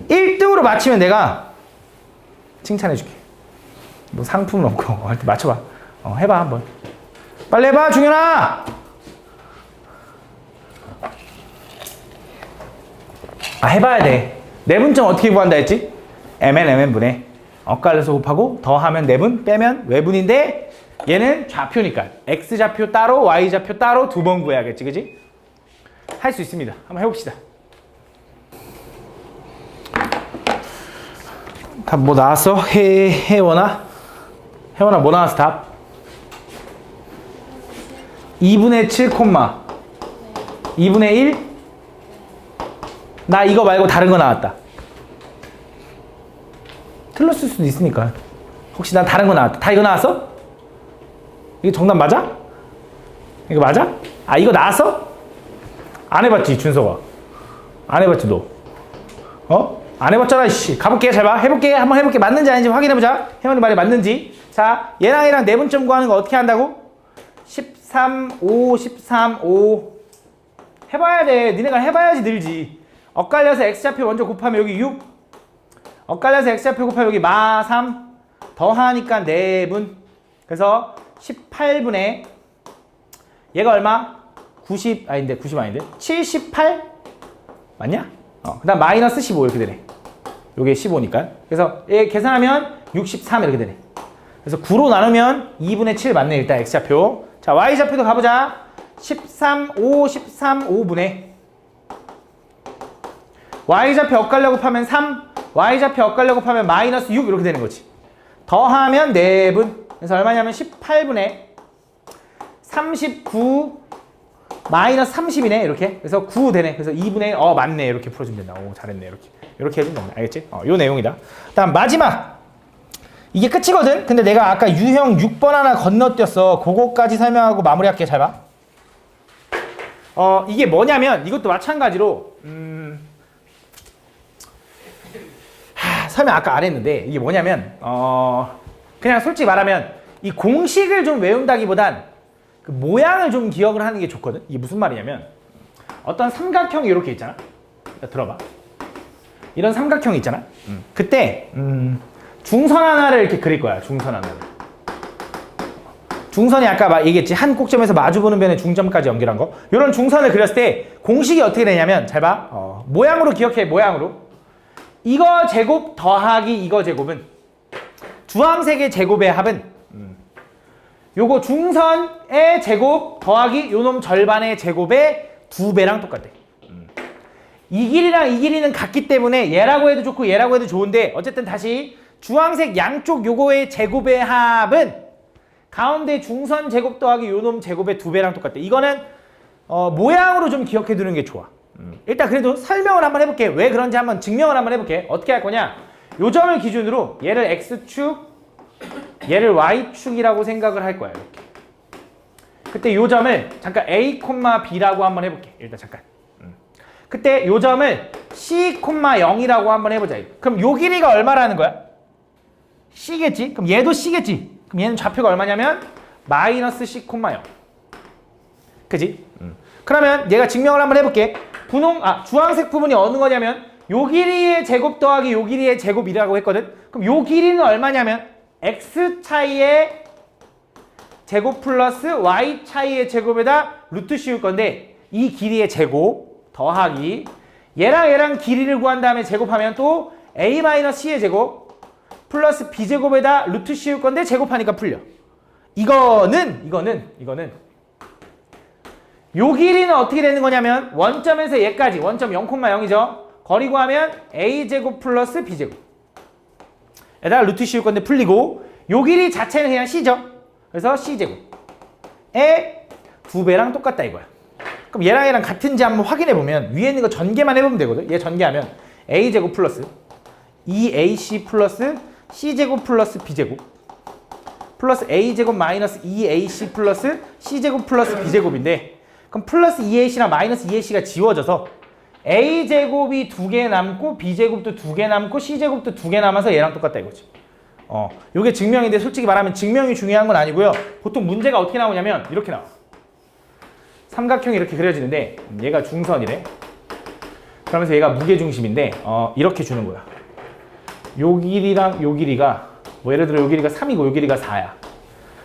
1등으로 맞히면 내가 칭찬해줄게. 뭐 상품은 없고 하여튼 맞춰봐. 해봐 한번. 빨리 해봐 중현아. 해봐야 돼. 내분점 어떻게 구한다 했지? mn분에 엇갈려서 곱하고 더하면 내분 빼면 외분인데 얘는 좌표니까 x좌표 따로 y좌표 따로 두 번 구해야겠지. 그지? 할 수 있습니다. 한번 해봅시다. 답 뭐 나왔어? 혜원아 뭐 나왔어 답? 2분의 7, 2분의 1? 나 이거 말고 다른 거 나왔다. 틀렸을 수도 있으니까. 혹시 난 다른 거 나왔다. 다 이거 나왔어? 이거 정답 맞아? 이거 맞아? 이거 나왔어? 안 해봤지 준서가. 안 해봤지 너. 안 해봤잖아. 씨. 가볼게. 잘 봐. 해볼게. 한번 해볼게. 맞는지 아닌지 확인해보자. 혜원이 말이 맞는지. 자, 얘랑 내분점 구하는 거 어떻게 한다고? 13, 5, 13, 5. 해봐야 돼. 니네가 해봐야지 늘지. 엇갈려서 x좌표 먼저 곱하면 여기 6. 엇갈려서 x좌표 곱하면 여기 마 3. 더하니까 4분. 그래서 18분의 얘가 얼마? 90 아닌데 90 아닌데 78 맞냐? 그 다음 마이너스 15 이렇게 되네. 요게 15니까. 그래서 얘 계산하면 63 이렇게 되네. 그래서 9로 나누면 2분의 7 맞네. 일단 x좌표. 자, y좌표도 가보자. 13, 5, 13, 5분의 y좌표 엇갈려 곱하면 3, y좌표 엇갈려 곱하면 마이너스 6 이렇게 되는 거지. 더하면 4분. 그래서 얼마냐면 18분의 39 마이너스 30이네. 이렇게. 그래서 9 되네. 그래서 2분의 맞네. 이렇게 풀어주면 된다. 오, 잘했네. 이렇게 해주면 된다. 알겠지? 요 내용이다. 다음 마지막. 이게 끝이거든? 근데 내가 아까 유형 6번 하나 건너뛰었어. 그거까지 설명하고 마무리할게. 잘 봐. 이게 뭐냐면 이것도 마찬가지로 설명 아까 안 했는데 이게 뭐냐면 그냥 솔직히 말하면 이 공식을 좀 외운다기보단 그 모양을 좀 기억을 하는 게 좋거든. 이게 무슨 말이냐면 어떤 삼각형이 이렇게 있잖아. 들어봐. 이런 삼각형이 있잖아. 그때 중선 하나를 이렇게 그릴 거야. 중선 하나를. 중선이 아까 얘기했지. 한 꼭점에서 마주보는 변에 중점까지 연결한 거. 이런 중선을 그렸을 때 공식이 어떻게 되냐면 잘 봐. 모양으로 기억해. 모양으로. 이거 제곱 더하기 이거 제곱은 주황색의 제곱의 합은 요거 중선의 제곱 더하기 요놈 절반의 제곱의 2배랑 똑같대. 이 길이랑 이 길이는 같기 때문에 얘라고 해도 좋고 얘라고 해도 좋은데 어쨌든 다시 주황색 양쪽 요거의 제곱의 합은 가운데 중선 제곱 더하기 요놈 제곱의 2배랑 똑같대. 이거는 모양으로 좀 기억해 두는 게 좋아. 일단 그래도 설명을 한번 해볼게. 왜 그런지 한번 증명을 한번 해볼게. 어떻게 할 거냐. 요 점을 기준으로 얘를 X축, 얘를 Y축이라고 생각을 할 거야. 이렇게. 그때 요 점을 잠깐 A, B라고 한번 해볼게. 일단 잠깐. 그때 요 점을 C, 0이라고 한번 해보자. 그럼 요 길이가 얼마라는 거야? C겠지? 그럼 얘도 C겠지? 그럼 얘는 좌표가 얼마냐면 마이너스 C, 0. 그지? 그러면 얘가 증명을 한번 해볼게. 주황색 부분이 어느 거냐면 요 길이의 제곱 더하기 요 길이의 제곱이라고 했거든. 그럼 요 길이는 얼마냐면 x 차이의 제곱 플러스 y 차이의 제곱에다 루트 씌울 건데 이 길이의 제곱 더하기 얘랑 길이를 구한 다음에 제곱하면 또 a-c의 제곱 플러스 b제곱에다 루트 씌울 건데 제곱하니까 풀려. 이거는 요 길이는 어떻게 되는 거냐면 원점에서 얘까지 원점 0,0이죠. 거리 구하면 a제곱 플러스 b제곱 에다가 루트 씌울 건데 풀리고 요 길이 자체는 그냥 c죠. 그래서 c제곱의 2배랑 똑같다 이거야. 그럼 얘랑 같은지 한번 확인해 보면 위에 있는 거 전개만 해보면 되거든. 얘 전개하면 a제곱 플러스 2ac 플러스 c제곱 플러스 b제곱 플러스 a제곱 마이너스 2ac 플러스 c제곱 플러스 b제곱인데 그럼 플러스 2ac랑 마이너스 2ac가 지워져서 a제곱이 2개 남고 b제곱도 2개 남고 c제곱도 2개 남아서 얘랑 똑같다 이거지. 요게 증명인데 솔직히 말하면 증명이 중요한 건 아니고요. 보통 문제가 어떻게 나오냐면 이렇게 나와. 삼각형이 이렇게 그려지는데 얘가 중선이래. 그러면서 얘가 무게중심인데 이렇게 주는 거야. 요 길이랑 요 길이가 뭐 예를 들어 요 길이가 3이고 요 길이가 4야.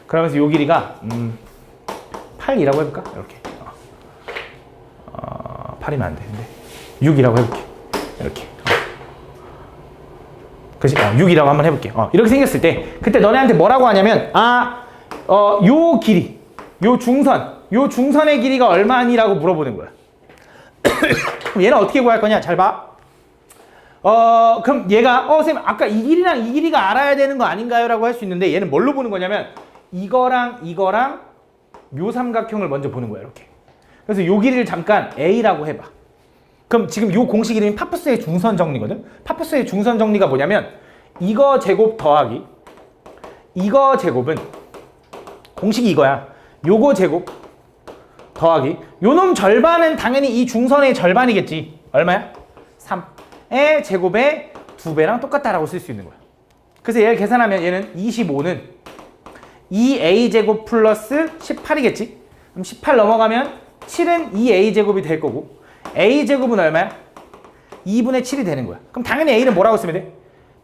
그러면서 요 길이가 8이라고 해볼까? 이렇게. 8이면 안 되는데 6이라고 해볼게. 이렇게. 그치? 6이라고 한번 해볼게. 이렇게 생겼을 때 그때 너네한테 뭐라고 하냐면 요 길이, 요 중선의 길이가 얼마니라고 물어보는 거야. 그럼 얘는 어떻게 구할 거냐? 잘 봐. 그럼 얘가 선생님 아까 이 길이랑 이 길이가 알아야 되는 거 아닌가요? 라고 할 수 있는데 얘는 뭘로 보는 거냐면 이거랑 요 삼각형을 먼저 보는 거야. 이렇게. 그래서 요 길이를 잠깐 A라고 해봐. 그럼 지금 요 공식 이름이 파푸스의 중선 정리거든. 파푸스의 중선 정리가 뭐냐면 이거 제곱 더하기 이거 제곱은 공식이 이거야. 요거 제곱 더하기 요놈 절반은 당연히 이 중선의 절반이겠지. 얼마야? 3의 제곱의 2배랑 똑같다라고 쓸 수 있는 거야. 그래서 얘를 계산하면 얘는 25는 2a제곱 플러스 18이겠지. 그럼 18 넘어가면 7은 2a제곱이 될 거고 a제곱은 얼마야? 2분의 7이 되는 거야. 그럼 당연히 a는 뭐라고 쓰면 돼?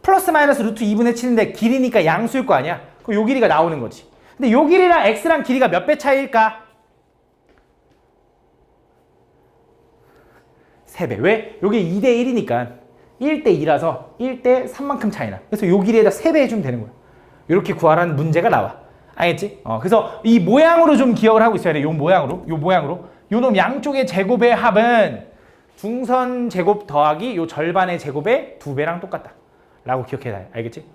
플러스 마이너스 루트 2분의 7인데 길이니까 양수일 거 아니야? 그럼 요 길이가 나오는 거지. 근데 요 길이랑 x랑 길이가 몇 배 차이일까? 3배. 왜? 요게 2대 1이니까 1대 2라서 1대 3만큼 차이나. 그래서 요 길이에다 3배 해주면 되는 거야. 이렇게 구하라는 문제가 나와. 알겠지? 그래서 이 모양으로 좀 기억을 하고 있어야 돼. 요 모양으로. 요 놈 양쪽의 제곱의 합은 중선 제곱 더하기 요 절반의 제곱의 2배랑 똑같다. 라고 기억해야 돼. 알겠지?